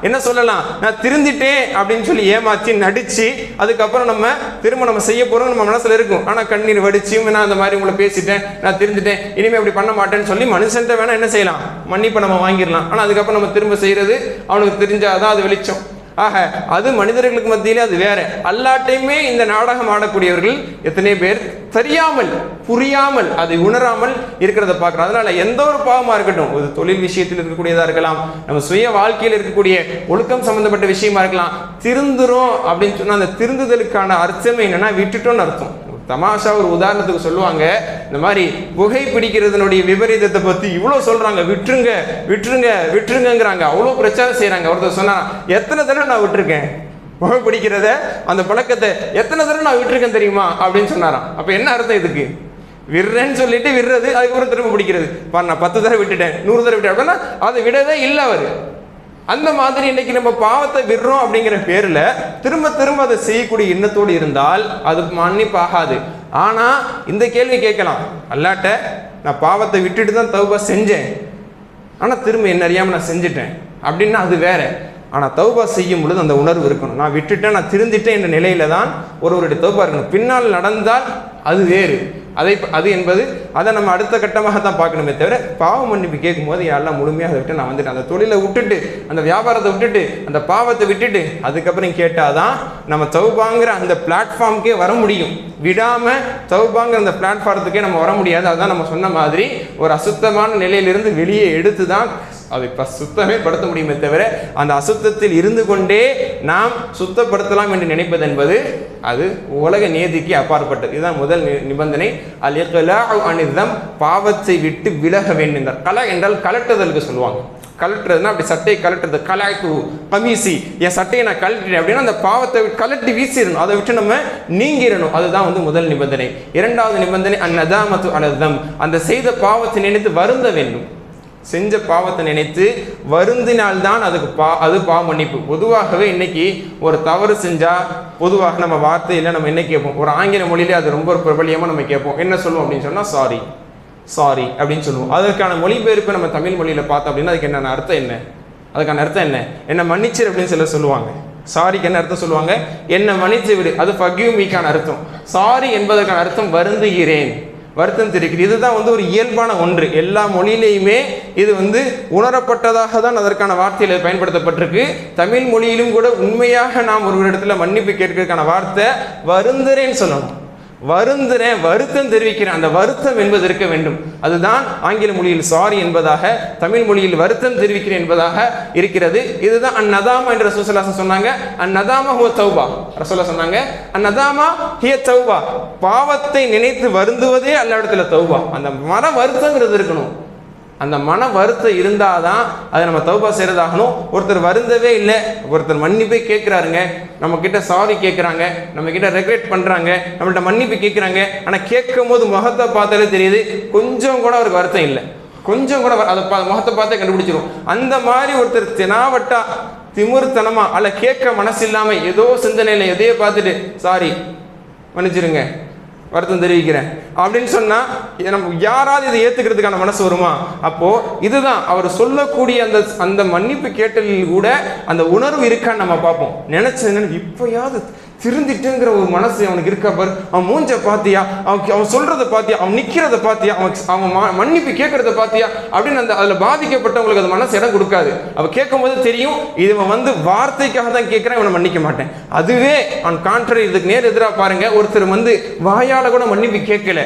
என்ன சொல்லலாம், நான் திருந்திட்டேன் அப்படின்னு சொல்லி ஏமாற்றி நடிச்சு அதுக்கப்புறம் நம்ம செய்ய போறோம் நம்ம மனசுல இருக்கும். ஆனா கண்ணீர் வடிச்சு நான் அந்த மாதிரி உங்களை பேசிட்டேன், நான் திருந்திட்டேன், இனிமே அப்படி பண்ண மாட்டேன்னு சொல்லி மனுஷன்ட்ட வேணா என்ன செய்யலாம், மன்னிப்பை நம்ம வாங்கிடலாம். ஆனா அதுக்கப்புறம் நம்ம திரும்ப செய்யறது அவனுக்கு தெரிஞ்சாதான் அது வெளிச்சம். ஆக அது மனிதர்களுக்கு மத்தியிலே அது வேற. அல்லாட்டையுமே இந்த நாடகம் ஆடக்கூடியவர்கள் எத்தனை பேர் தெரியாமல் புரியாமல் அதை உணராமல் இருக்கிறத பார்க்கிறோம். அதனால எந்த ஒரு பாவமா இருக்கட்டும், ஒரு தொழில் விஷயத்தில் இருக்கக்கூடியதா இருக்கலாம், நம்ம சுய வாழ்க்கையில் இருக்கக்கூடிய ஒழுக்கம் சம்பந்தப்பட்ட விஷயமா இருக்கலாம், திருந்துறோம் அப்படின்னு சொன்னா அந்த திருந்துதலுக்கான அர்த்தமே என்னன்னா விட்டுட்டோம்னு அர்த்தம். தமாஷா ஒரு உதாரணத்துக்கு சொல்லுவாங்க, இந்த மாதிரி புகை பிடிக்கிறதுனுடைய விபரீதத்தை பத்தி இவ்வளவு சொல்றாங்க, விட்டுருங்க விட்டுருங்க விட்டுருங்கிறாங்க, அவ்வளவு பிரச்சாரம் செய்யறாங்க. ஒருத்தர் சொன்னா, எத்தனை தடவை நான் விட்டுருக்கேன் புகை பிடிக்கிறத, அந்த பழக்கத்தை எத்தனை தடவை நான் விட்டுருக்கேன் தெரியுமா அப்படின்னு சொன்னாராம். அப்ப என்ன அர்த்தம் இதுக்கு, விடுறேன்னு சொல்லிட்டு விடுறது, அதுக்கப்புறம் திரும்ப பிடிக்கிறது. நான் 10 தடவை விட்டுட்டேன் 100 தடவை விட்டேன் அப்படின்னா அதை விடவே இல்லை அவரு. அந்த மாதிரி இன்னைக்கு நம்ம பாவத்தை விடுறோம் அப்படிங்கிற பேர்ல திரும்ப திரும்ப அதை செய்யக்கூடிய எண்ணத்தோடு இருந்தால் அது மன்னிப்பாகாது. ஆனா இந்த கேள்வி கேட்கலாம், அல்லாட்ட நான் பாவத்தை விட்டுட்டு தான் தௌபா செஞ்சேன், ஆனா திரும்ப என்ன அறியாம நான் செஞ்சுட்டேன் அப்படின்னா அது வேற. ஆனால் தௌபா செய்யும் பொழுது அந்த உணர்வு இருக்கணும். நான் விட்டுட்டேன், நான் திருந்திட்டேன் என்ற நிலையில தான் ஒருவருடைய தௌபா இருக்கணும். பின்னால் நடந்தால் அது வேறு, அது என்பது அதை நம்ம அடுத்த கட்டமாக தான் பார்க்கணுமே தவிர, பாவ மன்னிப்பு கேட்கும் போது யாரெல்லாம் முழுமையாக விட்டு நான் வந்துட்டேன், அந்த தொழிலை விட்டுட்டு, அந்த வியாபாரத்தை விட்டுட்டு, அந்த பாவத்தை விட்டுட்டு அதுக்கப்புறம் கேட்டாதான் நம்ம தௌபாங்கிற அந்த பிளாட்ஃபார்முக்கே வர முடியும். விடாம தௌபாங்கிற அந்த பிளாட்ஃபார்முக்கே நம்ம வர முடியாது. அதுதான் நம்ம சொன்ன மாதிரி ஒரு அசுத்தமான நிலையிலிருந்து வெளியே எடுத்து தான் அதை சுத்தமே படுத்த முடியுமே தவிர, அந்த அசுத்தத்தில் இருந்து கொண்டே நாம் சுத்தப்படுத்தலாம் என்று நினைப்பது என்பது அது உலக நீதிக்கு அப்பாற்பட்டது. இதுதான் முதல் நிபந்தனை. அல் இக்லாஉ அனிதம், பாவத்தை விட்டு விலக வேண்டும். கல என்றால் கலட்டுதலுக்கு சொல்லுவாங்க. கலட்டுறதுன்னா அப்படி சட்டையை கலட்டுறது, கலாய்த்து கமீசி, என் சட்டையை நான் கலட்டுறேன் அப்படின்னா அந்த பாவத்தை கலட்டி வீசிடணும், அதை விட்டு நம்ம நீங்கிடணும். அதுதான் முதல் நிபந்தனை. இரண்டாவது நிபந்தனை அந்நதாமத்து அனதம், அந்த செய்த பாவத்தை நினைத்து வருந்த வேண்டும். செஞ்ச பாவத்தை நினைத்து வருந்தினால்தான் அது பாவ மன்னிப்பு. பொதுவாகவே இன்னைக்கு ஒரு தவறு செஞ்சா பொதுவாக நம்ம வார்த்தையில் நம்ம என்ன கேட்போம், ஒரு ஆங்கில மொழியிலே அது ரொம்ப பிரபலியமாக நம்ம கேட்போம். என்ன சொல்லுவோம் அப்படின்னு சொன்னால் சாரி சாரி அப்படின்னு சொல்லுவோம். அதற்கான மொழிபெயர்ப்பு நம்ம தமிழ் மொழியில் பார்த்தோம் அப்படின்னா அதுக்கு என்ன அர்த்தம், என்ன அதுக்கான அர்த்தம் என்ன மன்னிச்சிரு அப்படின்னு சொல்லுவாங்க. சாரிக்கு என்ன அர்த்தம் சொல்லுவாங்க, என்ன மன்னிச்சு விடு, அது ஃபர்கிவ் மீக்கான அர்த்தம். சாரி என்பதற்கான அர்த்தம் வருந்துகிறேன், வருத்தம் தெரிவிக்கிறது. இதுதான் ஒரு இயல்பான ஒன்று. எல்லா மொழியிலையுமே இது உணரப்பட்டதாக தான் அதற்கான வார்த்தையில் பயன்படுத்தப்பட்டிருக்கு. தமிழ் மொழியிலும் கூட உண்மையாக நாம் ஒரு இடத்துல மன்னிப்பு கேட்கறதுக்கான வார்த்தை வருந்துறேன்னு சொல்லணும். வருந்துறேன், வருத்தம் தெரிவிக்கிறேன், அந்த வருத்தம் என்பது இருக்க வேண்டும். அதுதான் ஆங்கில மொழியில் சாரி என்பதாக, தமிழ் மொழியில் வருத்தம் தெரிவிக்கிறேன் என்பதாக இருக்கிறது. இதுதான் அந்நதாமா என்று ரசூலுல்லாஹ் சொன்னாங்க. அந்நதாமா ஹுவ தௌபா, ரசூலுல்லாஹ் சொன்னாங்க அந்நதாமா ஹிய தௌபா, பாவத்தை நினைத்து வருந்துவதே அல்ல இடத்துல தௌபா. அந்த மன வருத்தங்கிறது இருக்கணும். அந்த மன வருத்தம் இருந்தாதான் அதை நம்ம தௌபா செய்யறதாகணும். ஒருத்தர் வருந்தவே இல்லை, ஒருத்தர் மன்னிப்பை கேட்குறாருங்க, நம்ம கிட்ட சாரி கேட்குறாங்க, நம்ம கிட்ட ரெக்ரெட் பண்ணுறாங்க, நம்மள்கிட்ட மன்னிப்பு கேட்குறாங்க. ஆனால் கேட்கும் போது முகத்தை பார்த்தாலே தெரியுது கொஞ்சம் கூட அவருக்கு வருத்தம் இல்லை, கொஞ்சம் கூட அதை முகத்தை பார்த்தே கண்டுபிடிச்சிடும். அந்த மாதிரி ஒருத்தர் தினாவட்டா திமிர்த்தனமா அல்ல கேட்க மனசு இல்லாமல் ஏதோ சிந்தனையில் எதையோ பார்த்துட்டு சாரி மன்னிச்சிருங்க வருத்தம் தெரிவிக்கிறேன் அப்படின்னு சொன்னா நம்ம யாராவது இதை ஏத்துக்கிறதுக்கான மனசு வருமா? அப்போ இதுதான் அவர் சொல்லக்கூடிய அந்த மன்னிப்பு கேட்டலில் கூட அந்த உணர்வு இருக்கான்னு நம்ம பார்ப்போம். நினைச்ச இப்பயாவது திருந்திட்டுங்கிற ஒரு மனசு அவனுக்கு இருக்கா பாரு, அவன் மூஞ்ச பாத்தியா, அவன் சொல்றதை பாத்தியா, அவன் நிக்கிறத பாத்தியா, அவன் மன்னிப்பு கேட்கறத பாத்தியா அப்படின்னு அதுல பாதிக்கப்பட்டவங்களுக்கு அந்த மனசு இடம் கொடுக்காது. அவ கேட்கும் போது தெரியும் இவன் வார்த்தைக்காக தான் கேட்கிறான், இவனை மன்னிக்க மாட்டேன். அதுவே ஆன் கான்ட்ரரி, இதுக்கு நேர் எதிராக பாருங்க, ஒருத்தர் வாயால கூட மன்னிப்பு கேட்கல,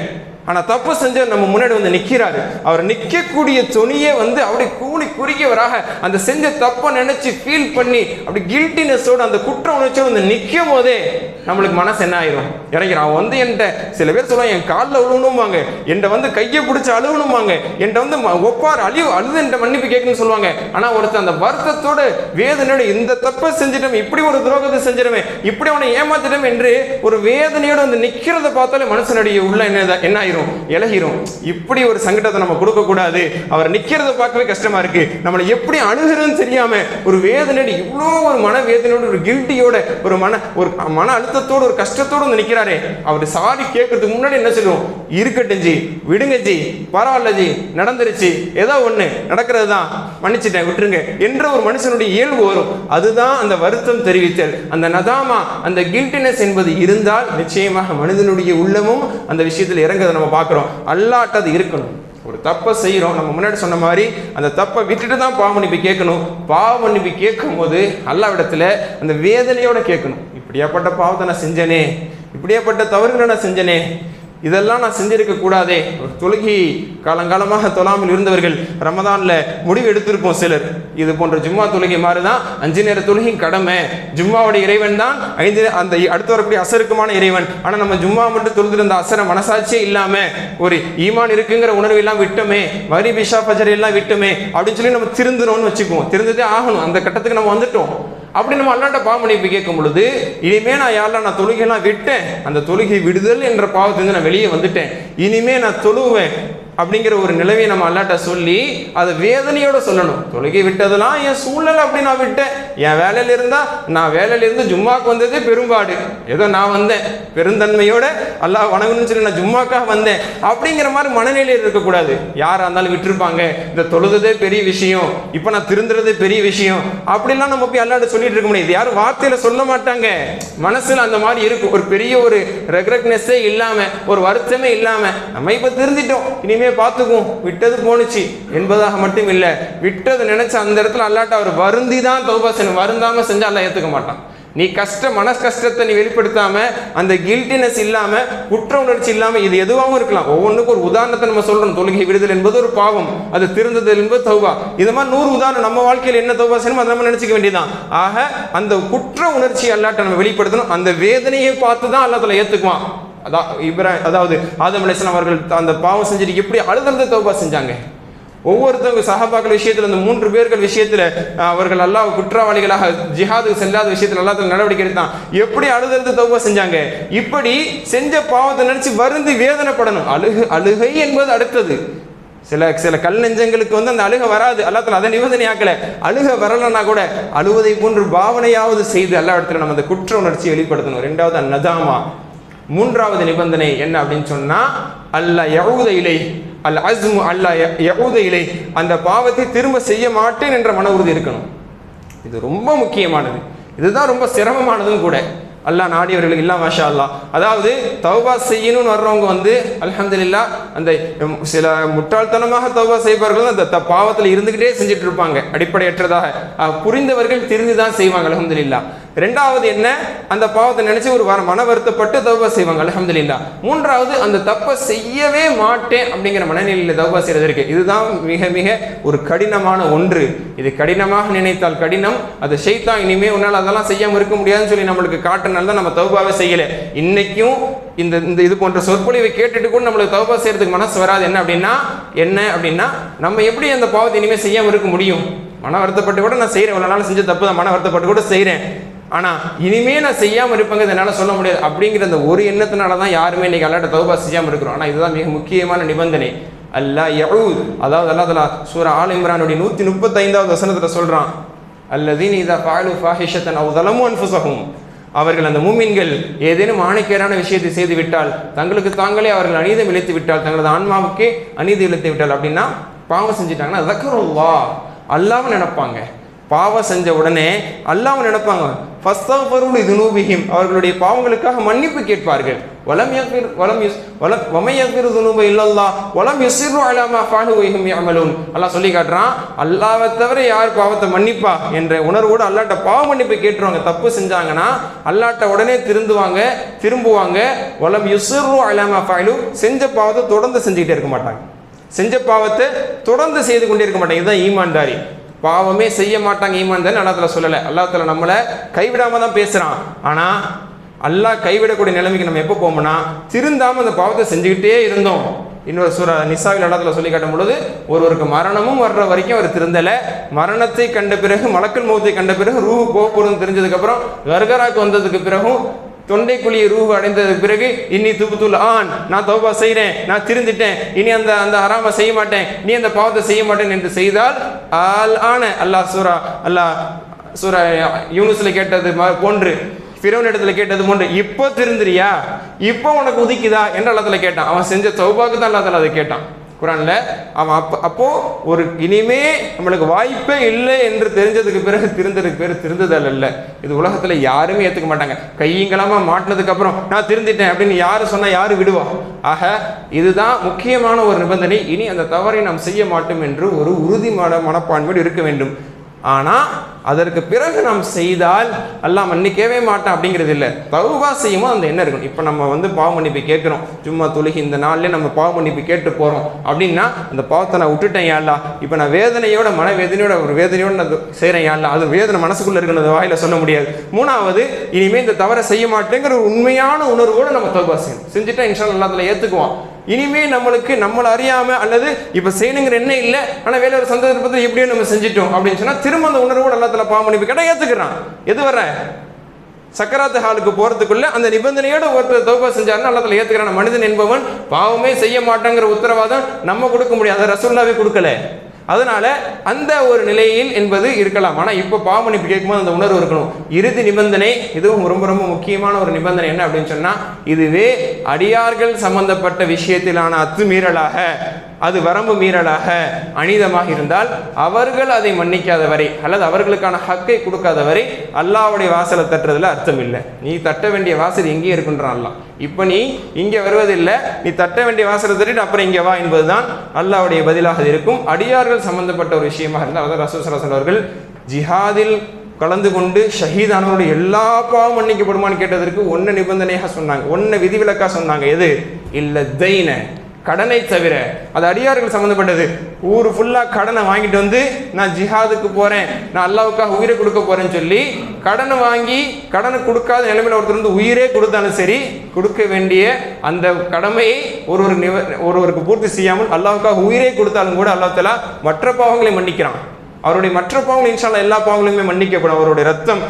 ஆனா தப்பு செஞ்ச நம்ம முன்னாடி நிக்கிறாரு. அவர் நிக்கக்கூடிய துணியே அப்படி கூலி குறுகியவராக அந்த செஞ்ச தப்பை நினைச்சு ஃபீல் பண்ணி அப்படி கில்ட்டினஸோட அந்த குற்ற உணர்ச்சியோட நிற்கும் போதே நம்மளுக்கு மனசு என்ன ஆயிரும், இறங்கிறான். அவன் என்கிட்ட சில பேர் சொல்லுவாங்க என் காலில் விழுவணுமாங்க, என்கிட்ட கையை பிடிச்சி அழுவணுமாங்க, என்கிட்ட ஒப்பார் அழுது என்கிட்ட மன்னிப்பு கேட்கணும்னு சொல்லுவாங்க. ஆனா ஒருத்தர் அந்த வருத்தத்தோட வேதனையோட இந்த தப்பை செஞ்சிட்டோம், இப்படி ஒரு துரோகத்தை செஞ்சிடமே, இப்படி அவனை ஏமாத்திட்டோம் என்று ஒரு வேதனையோட நிக்கிறத பார்த்தாலே மனுஷனுடைய உள்ள என்ன ஆயிரும், இலகிரும். இப்படி ஒரு சங்கடத்தை நம்ம கொடுக்க கூடாது. அவர் நிக்கிறத பார்க்கவே கஷ்டமா இருக்கு, நம்மளை எப்படி அணுகிறதுன்னு தெரியாம ஒரு வேதனையோட, இவ்வளோ ஒரு மன வேதனையோட, ஒரு கில்ட்டியோட, ஒரு மன அழுத்தத்தோட, ஒரு கஷ்டத்தோடு நிற்கிறாரே, அவர் சாரி கேட்கறதுக்கு முன்னாடி என்ன சொல்லுவோம், இருக்கட்டும் ஜி, விடுங்க ஜி, பரவாயில்ல ஜி, நடந்துருச்சு, ஏதோ ஒண்ணு நடக்கிறது தான், மன்னிச்சுட்டேன் விட்டுருங்க என்ற ஒரு மனுஷனுடைய இயல்பு வரும். அதுதான் அந்த வருத்தம் தெரிவித்தல், அந்த நதாமா, அந்த கில்ட்டினஸ் என்பது இருந்தால் நிச்சயமாக மனிதனுடைய உள்ளமும் அந்த விஷயத்தில் இறங்குறதை நம்ம பார்க்கிறோம். அல்லாட்டது இருக்கணும். ஒரு தப்பை செய்கிறோம், நம்ம முன்னாடி சொன்ன மாதிரி அந்த தப்பை விட்டுட்டு தான் பாவ மன்னிப்பு கேட்கணும். பாவ மன்னிப்பு கேட்கும் போது அல்லாஹ்விடத்துல அந்த வேதனையோட கேட்கணும். இப்படியாப்பட்ட பாவத்தை நான் செஞ்சனே, இப்படியாப்பட்ட தவறுகளை நான் செஞ்சனே, இதெல்லாம் நான் செஞ்சிருக்க கூடாதே. ஒரு தொழுகை காலங்காலமாக தொழாமல் இருந்தவர்கள் ரமதான்ல முடிவு எடுத்திருப்போம் சிலர். இது போன்ற ஜும்மா தொழுகை மாதிரிதான் 5 நேர தொழுகையும் கடமை. ஜும்மாவுடைய இறைவன் தான் அந்த அடுத்து வரக்கூடிய அசருக்குமான இறைவன். ஆனா நம்ம ஜும்மா மட்டும் தொழுதிருந்த அசர மனசாட்சியே இல்லாம ஒரு ஈமான் இருக்குங்கிற உணர்வு எல்லாம் விட்டோமே, மக்ரிப் இஷா ஃபஜர் எல்லாம் விட்டோமே அப்படின்னு சொல்லி நம்ம திருந்தணும்னு வச்சுக்குவோம். திருந்ததே ஆகணும், அந்த கட்டத்துக்கு நம்ம வந்துட்டோம். அப்படி நம்ம அல்லாட்ட பாவ மன்னிப்பு கேட்கும் பொழுது இனிமே நான் யாரெல்லாம் நான் தொழுகையெல்லாம் விட்டேன், அந்த தொழுகை விடுதல் என்ற பாவத்திலிருந்து நான் வெளியே வந்துட்டேன், இனிமே நான் தொழுவேன் அப்படிங்கிற ஒரு நிலைமையை நம்ம அல்லாட்ட சொல்லி அதை வேதனையோட சொல்லணும். தொழுகை விட்டதெல்லாம் என் சூழ்நிலை அப்படி நான் விட்டேன், என் வேலையில் இருந்தால் நான் வேலையிலிருந்து ஜும்மாக்கு வந்ததே பெரும்பாடு, ஏதோ நான் வந்தேன் பெருந்தன்மையோட அல்லாஹ் வணங்கணும்னு சொல்லி நான் ஜும்மாக்காக வந்தேன் அப்படிங்கிற மாதிரி மனநிலையில் இருக்கக்கூடாது. யாராக இருந்தாலும் விட்டுருப்பாங்க, இந்த தொழுதே பெரிய விஷயம், இப்போ நான் திருந்துறதே பெரிய விஷயம் அப்படிலாம் நம்ம போய் அல்லாஹ்ட்ட சொல்லிட்டு இருக்க முடியாது. யாரும் வார்த்தையில சொல்ல மாட்டாங்க, மனசுல அந்த மாதிரி இருக்கும். ஒரு பெரிய ஒரு ரெக்ரெட்னஸே இல்லாம, ஒரு வருத்தமே இல்லாம, நம்ம இப்ப திருந்திட்டோம் இனிமே பார்த்துக்குவோம், விட்டது போனுச்சு என்பதாக மட்டும் இல்லை. விட்டது நினைச்ச அந்த இடத்துல அல்லாஹ்ட்ட அவர் வருந்தி தான் தௌபா செய்யணும். வருந்தாம செஞ்சா அல்லாஹ் ஏத்துக்க மாட்டான். நீ மன கஷ்டத்தை நீ வெளிப்படுத்தாம, அந்த கில்ட்டினஸ் இல்லாம, குற்ற உணர்ச்சி இல்லாம, இது எதுவாகவும் இருக்கலாம். ஒவ்வொன்றுக்கும் ஒரு உதாரணத்தை நம்ம சொல்றோம். தொழுகை விடுதல் என்பது ஒரு பாவம், அது திருந்துதல் என்பது தௌபா. இது மாதிரி 100 உதாரணம் நம்ம வாழ்க்கையில் என்ன தௌபா செய்யணும் அதை நம்ம நினைச்சுக்க வேண்டியதான். ஆக அந்த குற்ற உணர்ச்சி அல்லாஹ்ட்ட நம்ம வெளிப்படுத்தணும். அந்த வேதனையை பார்த்து தான் அல்லாஹ் தஆலா ஏத்துக்குவான். அதாவது ஆதம் அலைஹிஸ்ஸலாம் அவர்கள் அந்த பாவம் செஞ்சுட்டு எப்படி அழுது தௌபா செஞ்சாங்க. ஒவ்வொருத்தவங்க சஹாபாக்கள் விஷயத்தில், அந்த 3 பேர்கள் விஷயத்தில் அவர்கள் அல்லாஹ் குற்றவாளிகளாக ஜிஹாதுக்கு செல்லாத விஷயத்தில் அல்லாஹ் நடவடிக்கை எடுத்தான். எப்படி அழுது தௌபா செஞ்சாங்க. இப்படி செஞ்ச பாவத்தை நினைச்சு வருந்தி வேதனைப்படணும். அழுகை என்பது அடுத்தது. சில கல் நெஞ்சங்களுக்கு அந்த அழுக வராது, அல்லாஹ் தஆலா அதை நிபந்தனை ஆக்கல. அழுக வரலன்னா கூட அழுவதை போன்று பாவனையாவது செய்து அல்லாஹ் இடத்துல நம்ம அந்த குற்ற உணர்ச்சியை வெளிப்படுத்தணும். 2வது அந்நதாமா. 3வது நிபந்தனை என்ன அப்படின்னு சொன்னா, அல்லாஹ் யஊத இலை அல் அஸ்மு அல்லாஹ் யஊத இலை, அந்த பாவத்தை திரும்ப செய்ய மாட்டேன் என்ற மன உறுதி இருக்கணும். இது ரொம்ப முக்கியமானது, இதுதான் ரொம்ப சிரமமானதும் கூட. அல்லாஹ் நாடியவர்களுக்கு இல்லா மாஷா அல்லாஹ். அதாவது தௌபா செய்யணும்னு வர்றவங்க அல்ஹம்துலில்லாஹ் அந்த சில முட்டாள்தனமாக தௌபா செய்வார்கள், அந்த பாவத்தில் இருந்துகிட்டே செஞ்சுட்டு இருப்பாங்க அடிப்படையற்றதாக. புரிந்தவர்கள் திருந்தி தான் செய்வாங்க அல்ஹம்துலில்லாஹ். 2வது என்ன, அந்த பாவத்தை நினைச்சு ஒரு மன வருத்தப்பட்டு தௌபா செய்வாங்க அல்ஹம்துலில்லாஹ். 3வது அந்த தப்பை செய்யவே மாட்டேன் அப்படிங்கிற மனநிலையில் தௌபா செய்யறது இருக்கு. இதுதான் மிக மிக ஒரு கடினமான ஒன்று. இது கடினமாக நினைத்தால் கடினம், அது ஷைத்தான் இனிமே உன்னால் அதெல்லாம் செய்யாமல் இருக்க முடியாதுன்னு சொல்லி நம்மளுக்கு காட்டுறதுனால தான் நம்ம தௌபாவே செய்யல. இன்னைக்கும் இந்த இது போன்ற சொற்பொழிவை கேட்டுட்டு கூட நம்மளுக்கு தௌபா செய்யறதுக்கு மனசு வராது. என்ன அப்படின்னா நம்ம எப்படி அந்த பாவத்தை இனிமே செய்யாமல் இருக்க முடியும்? மன வருத்தப்பட்டு கூட நான் செய்யறேன், இவ்வளவு நாள் செஞ்ச தப்பு தான், மன வருத்தப்பட்டு கூட செய்யறேன், ஆனா இனிமே நான் செய்யாம இருப்பேங்க என்னால சொல்ல முடியாது அப்படிங்கிற அந்த ஒரு எண்ணத்தினாலதான் யாருமே இன்னைக்கு அல்லாஹ்ட்ட தௌபா செய்யாம இருக்கிறோம். ஆனா இதுதான் மிக முக்கியமான நிபந்தனை. அல்லாஹ் யஊத், அதாவது அல்லாஹ் தஆலா சூரா ஆல் இம்ரானுடைய 135வது வசனத்துல சொல்றான், அல்லதீன இதா ஃபஅலு ஃபாஹிஷத்தன் அவ் ஸலமு அன்ஃபுஸஹும், அவர்கள் அந்த மூமின்கள் ஏதேனும் ஆணைக்கேறான விஷயத்தை செய்து விட்டால், தங்களுக்கு தாங்களே அவர்கள் அநீதம் இழைத்து விட்டால், தங்களது ஆன்மாவுக்கே அநீதி இழைத்து விட்டால் அப்படின்னா பாவம் செஞ்சுட்டாங்கன்னா ஸக்கருல்லாஹ், அல்லாஹ்வை நினைப்பாங்க. பாவம் செஞ்ச உடனே அல்லாஹ்வை நினைப்பாங்க. ஃபஸ்தக்ஃபிரு லிதுனூபிஹிம், அவர்களுடைய பாவங்களுக்காக மன்னிப்பு கேட்பார்கள். வமை யக்ஃபிரு ஸுனூப இல்லல்லாஹ் வலம் யுஸிர்ரு அலா மா ஃபஅலு வஹும் யஅமலூன். அல்லாஹ் சொல்லி காட்டுறான், அல்லாஹ்வை தவிர யார் பாவத்தை மன்னிப்பா என்ற உணர்வோடு அல்லாஹ்ட்ட பாவ மன்னிப்பு கேட்டுருவாங்க. தப்பு செஞ்சாங்கன்னா அல்லாஹ்ட்ட உடனே திரும்புவாங்க. வலம் யுஸிர்ரு அலா மா ஃபஅலு, செஞ்ச பாவத்தை தொடர்ந்து செஞ்சுக்கிட்டே இருக்க மாட்டாங்க. செஞ்ச பாவத்தை தொடர்ந்து செய்து கொண்டே இருக்க மாட்டாங்க. இதுதான் ஈமான்தாரி. பாவமே செய்ய மாட்டாங்க ஈமான்தாரி அல்லாஹ் தஆலா சொல்லலை. அல்லாஹ் தஆலா நம்மளை கைவிடாம தான் பேசுறான். ஆனா அல்லாஹ் கைவிடக்கூடிய நிலைமைக்கு நம்ம எப்போ போவோம்னா, திருந்தாம அந்த பாவத்தை செஞ்சுக்கிட்டே இருந்தோம். இன்னொரு சூரா நிசாவில் அல்லாஹ் தஆலா சொல்லி காட்டும் பொழுது, ஒருவருக்கு மரணமும் வர்ற வரைக்கும் அவர் திருந்தல, மரணத்தை கண்ட பிறகு, மலக்குல் மௌத்தை கண்ட பிறகு, ரூஹ் போக போறதுன்னு தெரிஞ்சதுக்கு அப்புறம், கர்கராக்கு வந்ததுக்கு பிறகும், தொண்டைக்குழியை ரூஹ் அடைந்ததுக்கு பிறகு, இன்னி துபுத்துல் ஆன், நான் தௌபா செய்கிறேன், நான் திருந்திட்டேன், இனி அந்த ஹராமை செய்ய மாட்டேன், நீ அந்த பாவத்தை செய்ய மாட்டேன் என்று செய்தால் அல்லாஹ் சூரா யூனுஸ்ல கேட்டது போன்று, ஃபிரௌன் இடத்துல கேட்டது போன்று, இப்போ திருந்துறியா, இப்போ உனக்கு உதிக்குதா என்று அல்லாஹ் தஆலா கேட்டான். அவன் செஞ்ச தௌபாக்கு தான் அல்லாஹ் தஆலா அதை கேட்டான் குர்ஆன்ல. அவன் அப்போ ஒரு இனிமே நம்மளுக்கு வாய்ப்பே இல்லை என்று தெரிஞ்சதுக்கு பிறகு திருந்ததுக்கு பேர் திருந்துதல் அல்ல. இது உலகத்துல யாருமே ஏத்துக்க மாட்டாங்க. கையங்கலாமா மாட்டினதுக்கு அப்புறம் நான் திருந்திட்டேன் அப்படின்னு யாரு சொன்னா யாரு விடுவா? ஆக இதுதான் முக்கியமான ஒரு நிபந்தனை. இனி அந்த தவறை நாம் செய்ய மாட்டோம் என்று ஒரு உறுதிமான மனப்பான்மையோடு இருக்க வேண்டும். ஆனா அதற்கு பிறகு நாம் செய்தால் அல்லாஹ் மன்னிக்கவே மாட்டான் அப்படிங்கிறது இல்லை. தௌபா செய்யும்போது அந்த என்ன இருக்கணும். இப்போ நம்ம பாவ மன்னிப்பு கேட்குறோம், சும்மா தொழுகி இந்த நாள்லேயே நம்ம பாவ மன்னிப்பு கேட்டு போகிறோம் அப்படின்னா, அந்த பாவத்தை நான் விட்டுட்டேன் யா அல்லாஹ், இப்போ நான் வேதனையோட ஒரு வேதனையோடு நான் செய்கிறேன் யா அல்லாஹ், அது வேதனை மனசுக்குள்ளே இருக்கிறது வாயில சொல்ல முடியாது. 3வது, இனிமேல் இந்த தவறை செய்ய மாட்டேங்கிற ஒரு உண்மையான உணர்வோடு நம்ம தௌபா செய்யணும். செஞ்சுட்டா இன்ஷா அல்லாஹ் அதில் ஏற்றுக்குவான். இனிமே நம்மளை அறியாம அல்லது இப்ப செய்யணுங்கிற என்ன இல்லை, ஆனா வேலை ஒரு சந்தர்ப்பத்தில் எப்படியோ நம்ம செஞ்சிட்டோம் அப்படின்னு சொன்னா திரும்ப அந்த உணர்வோடு அல்லாஹ் தஆலா பாவ மன்னிப்பு கேட்டா ஏத்துக்கிறான். எது வர சக்கராத்து ஹாலுக்கு போறதுக்குள்ள அந்த நிபந்தனையோட ஒருத்தர் தௌபா செஞ்சாருன்னா அல்லாஹ் தஆலா ஏத்துக்கிறான். மனிதன் என்பவன் பாவமே செய்ய மாட்டாங்கிற உத்தரவாதம் நம்ம கொடுக்க முடியாது, ரசூலுல்லாஹ்வே கொடுக்கல. அதனால அந்த ஒரு நிலையில் என்பது இருக்கலாம். ஆனால் இப்போ பாவ மன்னிப்பு கேட்கும்போது அந்த உணர்வு இருக்கணும். இறுதி நிபந்தனை, இதுவும் ரொம்ப ரொம்ப முக்கியமான ஒரு நிபந்தனை என்ன அப்படின்னு சொன்னால், இதுவே அடியார்கள் சம்பந்தப்பட்ட விஷயத்திலான அத்துமீறலாக, அது வரம்பு மீறலாக, அநீதமாக இருந்தால் அவர்கள் அதை மன்னிக்காத வரை அல்லது அவர்களுக்கான ஹக்கை கொடுக்காத வரை அல்லாஹ்வுடைய வாசலை தட்டுறதுல அர்த்தம் இல்லை. நீ தட்ட வேண்டிய வாசல் எங்கேயும் இருக்குன்றான் அல்லாஹ். இப்போ நீ இங்கே வருவதில்லை, நீ தட்ட வேண்டிய வாசலை தட்டிட்டு அப்புறம் இங்கே வா என்பதுதான் அல்லாஹ்வுடைய பதிலாக இருக்கும். அடியார்கள் சம்பந்தப்பட்ட ஒரு விஷயமாக இருந்தால், அதாவது ரசூல் ஸல்லல்லாஹு அலைஹி வஸல்லம் அவர்கள் ஜிஹாதில் கலந்து கொண்டு ஷஹீதானவருடைய எல்லா பாவம் மன்னிக்கப்படுமான்னு கேட்டதற்கு ஒன்று நிபந்தனையாக சொன்னாங்க, ஒன்று விதிவிலக்காக சொன்னாங்க. எது? இல்லை தைன, கடனை தவிர. அது அடியார்கள் சம்மந்தப்பட்டது. ஊர் ஃபுல்லாக கடனை வாங்கிட்டு வந்து நான் ஜிஹாதுக்கு போகிறேன், நான் அல்லாவுக்காக உயிரை கொடுக்க போகிறேன்னு சொல்லி கடனை வாங்கி கடனை கொடுக்காத நிலைமையில் ஒருத்தர் வந்து உயிரே கொடுத்தாலும் சரி, கொடுக்க வேண்டிய அந்த கடமையை ஒருவருக்கு பூர்த்தி செய்யாமல் அல்லாவுக்காக உயிரே கொடுத்தாலும் கூட அல்லாஹ் தஆலா மற்ற பாவங்களை மன்னிக்கிறான். அவருடைய மற்ற பாவங்கள் இன்ஷா அல்லாஹ் எல்லா பாவங்களுமே மன்னிக்கப்படும். அவருடைய ரத்தம்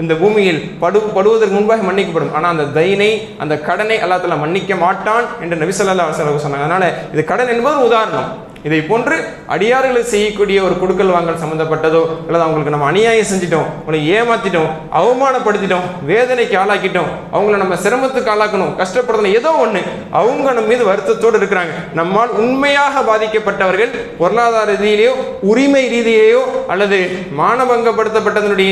இந்த பூமியில் படுவதற்கு முன்பாக மன்னிக்கப்படும். ஆனால் அந்த தைனை, அந்த கடனை அல்லாஹ் தஆலா மன்னிக்க மாட்டான் என்று நபி ஸல்லல்லாஹு அலைஹி வஸல்லம் சொன்னாங்க. அதனால இது கடன் என்பது உதாரணம். இதை போன்று அடியார்களை செய்யக்கூடிய ஒரு கொடுக்கல் வாங்கல் சம்மந்தப்பட்டதோ, அல்லது அவங்களுக்கு நம்ம அநியாயம் செஞ்சிட்டோம், அவங்களை ஏமாத்திட்டோம், அவமானப்படுத்திட்டோம், வேதனைக்கு ஆளாக்கிட்டோம், அவங்கள நம்ம சிரமத்துக்கு ஆளாக்கணும், கஷ்டப்படுத்தணும், ஏதோ ஒன்று அவங்க நம்ம மீது வருத்தத்தோடு இருக்கிறாங்க. நம்மால் உண்மையாக பாதிக்கப்பட்டவர்கள் பொருளாதார ரீதியிலேயோ உரிமை ரீதியிலேயோ அல்லது மானபங்கப்படுத்தப்பட்டதனுடைய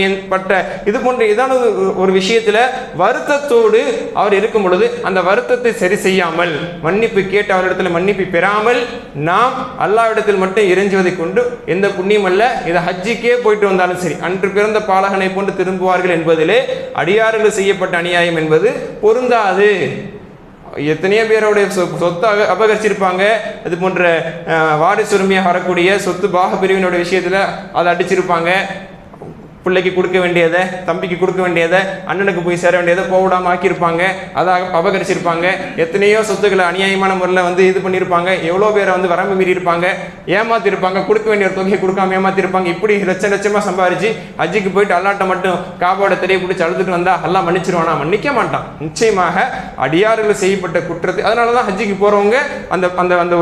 இது போன்ற ஏதான ஒரு விஷயத்தில் வருத்தத்தோடு அவர் இருக்கும் பொழுது அந்த வருத்தத்தை சரி செய்யாமல், மன்னிப்பு கேட்டு அவரிடத்தில் மன்னிப்பு பெறாமல் நாம் அல்லாஹ்விடத்தில் மட்டும் இறைஞ்சுவதை கொண்டு எந்த புண்ணியம் அல்ல. இதை ஹஜ்ஜிக்கே போயிட்டு வந்தாலும் சரி, அன்று பிறந்த பாலகனை போன்று திரும்புவார்கள் என்பதிலே அடியார்கள் செய்யப்பட்ட அநியாயம் என்பது பொருந்தாது. எத்தனையோ பேருடைய சொத்தை அபகரிச்சிருப்பாங்க. அது போன்ற வாரிசு உரிமையாக வரக்கூடிய சொத்து பாக பிரிவினுடைய விஷயத்தில் அதை அடிச்சிருப்பாங்க. பிள்ளைக்கு கொடுக்க வேண்டியதை, தம்பிக்கு கொடுக்க வேண்டியதை, அண்ணனுக்கு போய் சேர வேண்டியதை போடாமல் ஆக்கியிருப்பாங்க, அதை அபகரிச்சிருப்பாங்க. எத்தனையோ சொத்துக்களை அநியாயமான முறையில் வந்து இது பண்ணியிருப்பாங்க. எவ்வளோ பேரை வந்து வரம்பு மீறி இருப்பாங்க, ஏமாத்திருப்பாங்க, கொடுக்க வேண்டிய ஒரு தொகையை கொடுக்காம ஏமாத்திருப்பாங்க. இப்படி லட்சமாக சம்பாரிச்சு ஹஜ்ஜுக்கு போயிட்டு அல்லாட்ட மட்டும் காபாவோட திரையை பிடிச்சி அழுதுட்டு வந்தால் அல்லாஹ் மன்னிச்சிருவானா? மன்னிக்க மாட்டான். நிச்சயமாக அடியார்கள் செய்யப்பட்ட குற்றத்தை, அதனால தான் ஹஜ்ஜுக்கு போகிறவங்க அந்த அந்த அந்த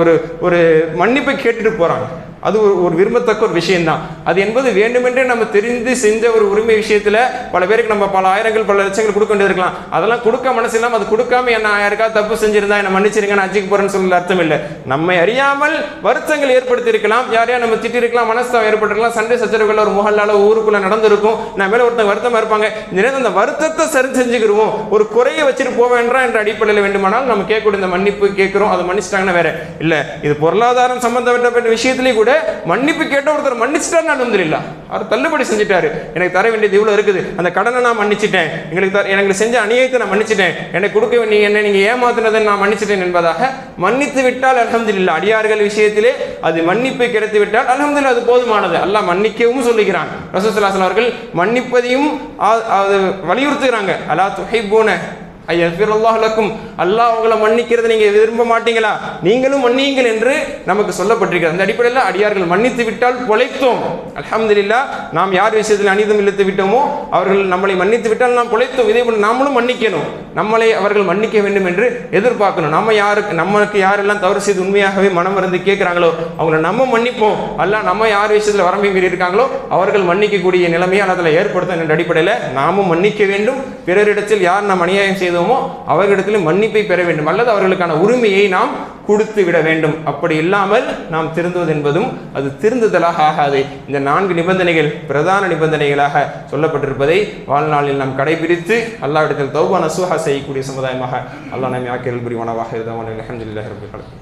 ஒரு மன்னிப்பை கேட்டுட்டு போகிறாங்க. அது ஒரு விரும்பத்தக்க ஒரு விஷயம்தான். அது என்பது வேண்டுமென்றே நம்ம தெரிந்து செஞ்ச ஒரு உரிமை விஷயத்தில் பல பேருக்கு நம்ம பல ஆயிரங்கள் பல லட்சங்கள் கொடுக்க வேண்டியிருக்கலாம். அதெல்லாம் கொடுக்க மனசு இல்லாமல் அது கொடுக்காம என்ன யாருக்காவது தப்பு செஞ்சிருந்தா என்ன மன்னிச்சிருங்க, நான் ஹஜ்ஜுக்கு போறேன்னு சொல்ல அர்த்தம் இல்லை. நம்மை அறியாமல் வருத்தங்கள் ஏற்படுத்தி இருக்கலாம், யாரையா நம்ம திட்டிருக்கலாம், மனஸ்தாபம் ஏற்பட்டிருக்கலாம், சண்டை சச்சரவுகள் ஒரு முகல்லால ஊருக்குள்ள நடந்திருக்கும். நம்ம மேல ஒருத்தங்க வருத்தமா இருப்பாங்க. இந்த நேரத்தில் அந்த வருத்தத்தை சரி செஞ்சுக்கிடுவோம், ஒரு குறையை வச்சுட்டு போக வேண்டாம் என்ற அடிப்படையில் வேண்டுமானால் நம்ம கேட்கக்கூடிய இந்த மன்னிப்பு கேட்கிறோம், அதை மன்னிச்சிட்டாங்கன்னா வேற இல்லை. இது பொருளாதாரம் சம்பந்தப்பட்ட விஷயத்திலேயே கூட மன்னிப்பு கேட்ட ஒருத்தர் மன்னிச்சிட்டாரு, அல்ஹம்துலில்லாஹ், அவர் தள்ளுபடி செஞ்சுட்டாரு. எனக்கு தர வேண்டியது இவ்வளவு இருக்குது, அந்த கடனை நான் மன்னிச்சிட்டேன், எனக்கு செஞ்ச அநியாயத்தை நான் மன்னிச்சிட்டேன், எனக்கு கொடுக்க வேண்டிய என்ன நீங்க ஏமாத்தினதை நான் மன்னிச்சிட்டேன் என்பதாக மன்னித்து விட்டால் அல்ஹம்துலில்லாஹ். அடியார்கள் விஷயத்திலே அது மன்னிப்பு கிடைத்து விட்டால் அல்ஹம்துலில்லாஹ், அது போதுமானது. அல்லாஹ் மன்னிக்கவும் சொல்லுகிறான். ரசூலுல்லாஹி ஸல்லல்லாஹு அலைஹி வஸல்லம் அவர்கள் மன்னிப்பதையும் வலியுறுத்துகிறாங்க. அலா துஹிப்பூன ஐயஃபிரல்லாஹு லக்கும், அல்லாஹ் உங்களை மன்னிக்கிறதை நீங்க விரும்ப மாட்டீங்களா? நீங்களும் மன்னியுங்கள் என்று நமக்கு சொல்லப்பட்டிருக்கிறது. அந்த அடிப்படையில் அடியார்கள் மன்னித்து விட்டால் பொழைத்தோம். அல்ஹம்துலில்லாஹ், நாம் யார் விஷயத்தில் அநீதம் இழுத்து விட்டோமோ அவர்கள் நம்மளை மன்னித்து விட்டால் நாம் பொழைத்தோம். இதே போல நாமளும் மன்னிக்கணும், நம்மளை அவர்கள் மன்னிக்க வேண்டும் என்று எதிர்பார்க்கணும். நமக்கு யாரெல்லாம் தவறு செய்து உண்மையாகவே மனம் இருந்து கேட்கிறாங்களோ அவங்கள நம்ம மன்னிப்போம். அல்லாஹ் நம்ம யார் விஷயத்தில் வரம்பை மீறி இருக்காங்களோ அவர்கள் மன்னிக்கக்கூடிய நிலைமையை அதில் ஏற்படுத்தும் என்ற அடிப்படையில் நாமும் மன்னிக்க வேண்டும். பிறரிடத்தில் யார் நாம் அநியாயம் செய்தோமோ அவர்களிடத்தில் மன்னிப்பை பெற வேண்டும், அல்லது அவர்களுக்கான உரிமையை நாம் கொடுத்து விட வேண்டும். அப்படி இல்லாமல் நாம் திருந்துவது என்பதும் அது திருந்துதலாக ஆகாது. இந்த 4 நிபந்தனைகள் பிரதான நிபந்தனைகளாக சொல்லப்பட்டிருப்பதை வாழ்நாளில் நாம் கடைபிடித்து அல்லாஹ்விடத்தில் தௌபா நசூஹா செய்யக்கூடிய சமுதாயமாக அல்லாஹ் நம்மை ஆக்கியருள் புரிவானாக. அல்ஹம்துலில்லாஹி ரப்பில் ஆலமீன்.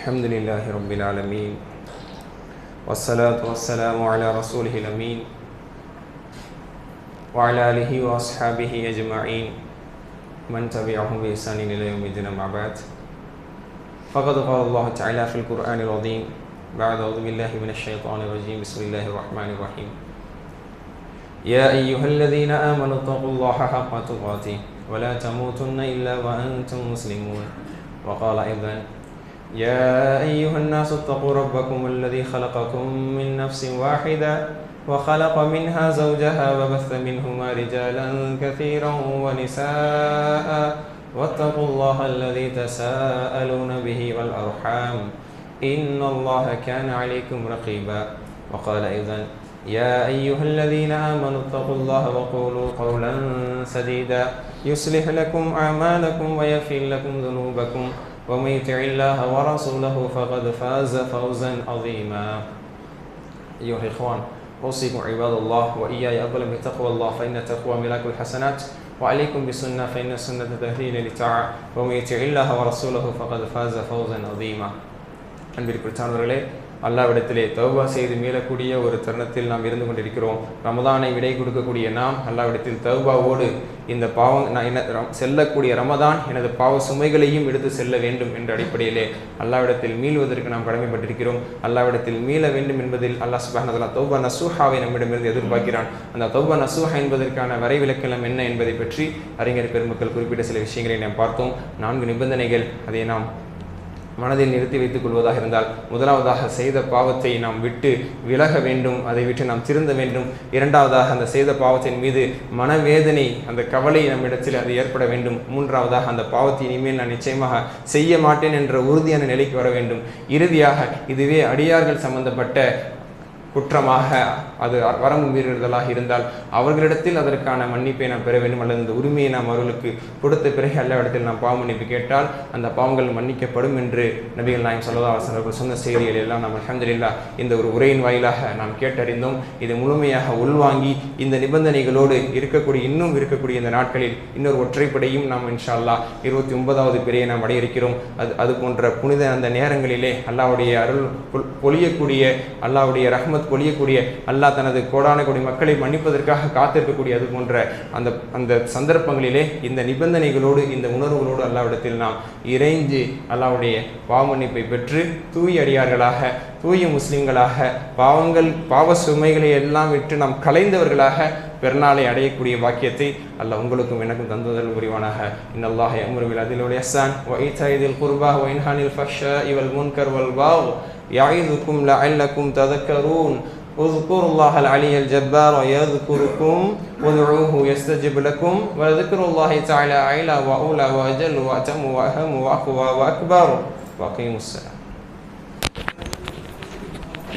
அல்ஹம்துலில்லாஹி ரப்பில் ஆலமீன். வஸ்ஸலாத்து வஸ்ஸலாமு அலா ரசூலிஹில் அமீன் வ அலா ஆலிஹி வ அஸ்ஹாபிஹி அஜ்மஈன் மன் தபிஅஹும் பி இஹ்சானின் இலா யௌமிddin அம்மா பஅத். ஃபகத் क़ால அல்லாஹு தஆலா ஃபில் குர்ஆனில் அஸீம் பஅத அஊது பில்லாஹி மினஷ் ஷைத்தானிர் ரஜீம். பிஸ்மில்லாஹிர் ரஹ்மானிர் ரஹீம். யா அய்யுஹல்லதீன ஆமனு தகுல்லாஹ ஹக்க துகாத்திஹ் ولا تموتن إلا وأنتم مسلمون. وقال أيضا: يا أيها الناس اتقوا ربكم الذي خلقكم من نفس واحدة وخلق منها زوجها وبث منهما رجالا كثيرا ونساء واتقوا الله الذي تساءلون به والأرحام إن الله كان عليكم رقيبا. وقال أيضا: يا أيها الذين آمنوا اتقوا الله وقولوا قولا سديدا يصلح لكم أعمالكم ويغفر لكم ذنوبكم ومن يطع الله ورسوله فقد فاز فوزا عظيما. أيها الإخوان، أوصيكم عباد الله وإياي أولا بتقوى الله فإن التقوى ملاك الحسنات وعليكم بالسنة فإن السنة تهدي للطاعة ومن يطع الله ورسوله فقد فاز فوزا عظيما. அன்பிற்குரியவர்களே, அல்லாஹ்விடத்திலே தௌபா செய்து மீளக்கூடிய ஒரு தருணத்தில் நாம் இருந்து கொண்டிருக்கிறோம். ரமதானை விடை கொடுக்கக்கூடிய நாம் அல்லாஹ்விடத்தில் தௌபாவோடு இந்த செல்லக்கூடிய ரமதான் எனது பாவ சுமைகளையும் எடுத்து செல்ல வேண்டும் என்ற அடிப்படையிலே அல்லாஹ்விடத்தில் மீள்வதற்கு நாம் கடமைப்பட்டிருக்கிறோம். அல்லாஹ்விடத்தில் மீள வேண்டும் என்பதில் அல்லாஹ் சுப்ஹானஹு வ தஆலா தௌபா நசூஹாவை நம்மிடமிருந்து எதிர்பார்க்கிறான். அந்த தௌபா நசூஹா என்பதற்கான வரைவிலக்கணம் என்ன என்பதை பற்றி அறிஞர் பெருமக்கள் குறிப்பிட்ட சில விஷயங்களை நாம் பார்த்தோம். 4 நிபந்தனைகள், அதை நாம் மனதில் நிறுத்தி வைத்துக் கொள்வதாக இருந்தால், முதலாவதாக செய்த பாவத்தை நாம் விட்டு விலக வேண்டும், அதை விட்டு நாம் திருந்த வேண்டும். இரண்டாவதாக அந்த செய்த பாவத்தின் மீது மனவேதனை, அந்த கவலை நம்மிடத்தில் அது ஏற்பட வேண்டும். மூன்றாவதாக அந்த பாவத்தை இனிமேல் நான் நிச்சயமாக செய்ய மாட்டேன் என்ற உறுதியான நிலைக்கு வர வேண்டும். இறுதியாக இதுவே அடியார்கள் சம்பந்தப்பட்ட குற்றமாக அது வரம்பு மீறுதலாக இருந்தால் அவர்களிடத்தில் அதற்கான மன்னிப்பை நாம் பெற வேண்டும், அல்லது இந்த உரிமையை நாம் அவர்களுக்கு கொடுத்த பிறகு அல்லாஹ்விடத்தில் நாம் பாவ மன்னிப்பு கேட்டால் அந்த பாவங்கள் மன்னிக்கப்படும் என்று நபிகள் நாயகம் ஸல்லல்லாஹு அலைஹி வஸல்லம் அவர்கள் சொன்ன செய்திகள் எல்லாம் நாம் அல்ஹம்துலில்லாஹ் இந்த ஒரு உரையின் வாயிலாக நாம் கேட்டறிந்தோம். இது முழுமையாக உள்வாங்கி இந்த நிபந்தனைகளோடு இன்னும் இருக்கக்கூடிய இந்த நாட்களில் இன்னொரு ஒற்றைப்படையும் நாம் இன்ஷா அல்லாஹ் 29வது பிறையை நாம் அடைய இருக்கிறோம். அது போன்ற புனித அந்த நேரங்களிலே அல்லாஹ்வுடைய அருள் பொழியக்கூடிய, அல்லாஹ்வுடைய ரஹ்மத் பொழியக்கூடிய, அல்லாஹ் தனது கோடான கோடி மக்களை மன்னிப்பதற்காக காத்திருக்கக்கூடிய அது போன்ற அந்த சந்தர்ப்பங்களிலே இந்த நிபந்தனைகளோடு இந்த உணர்வுகளோடு அல்லாஹ்விடத்தில் நாம் இறைஞ்சி அல்லாஹ்வுடைய பாவ மன்னிப்பை பெற்று தூய அடியார்களாக, தூய முஸ்லிம்களாக, பாவ சுமைகளை எல்லாம் விட்டு நாம் கலைந்தவர்களாக பெருநாளை அடையக்கூடிய பாக்கியத்தை அல்லாஹ் உங்களுக்கும் எனக்கும் தந்துதல் புரிவானாக. இன்னல்லாஹ யஅமுரு பில் அத்லி வல் இஹ்சான் வ ஈதாஇ தில் குர்பா வ இன்ஹானில் ஃபஹ்ஷாஇ வல் முன்கர் வல் பகய் يعظكم لعلكم تذكرون اذكروا الله العلي الجبار يذكركم وادعوه يستجب لكم وذكر الله تعالى أعلى وأولى وأجل وأتم وأهم وأقوى وأكبر وأقيموا الصلاة.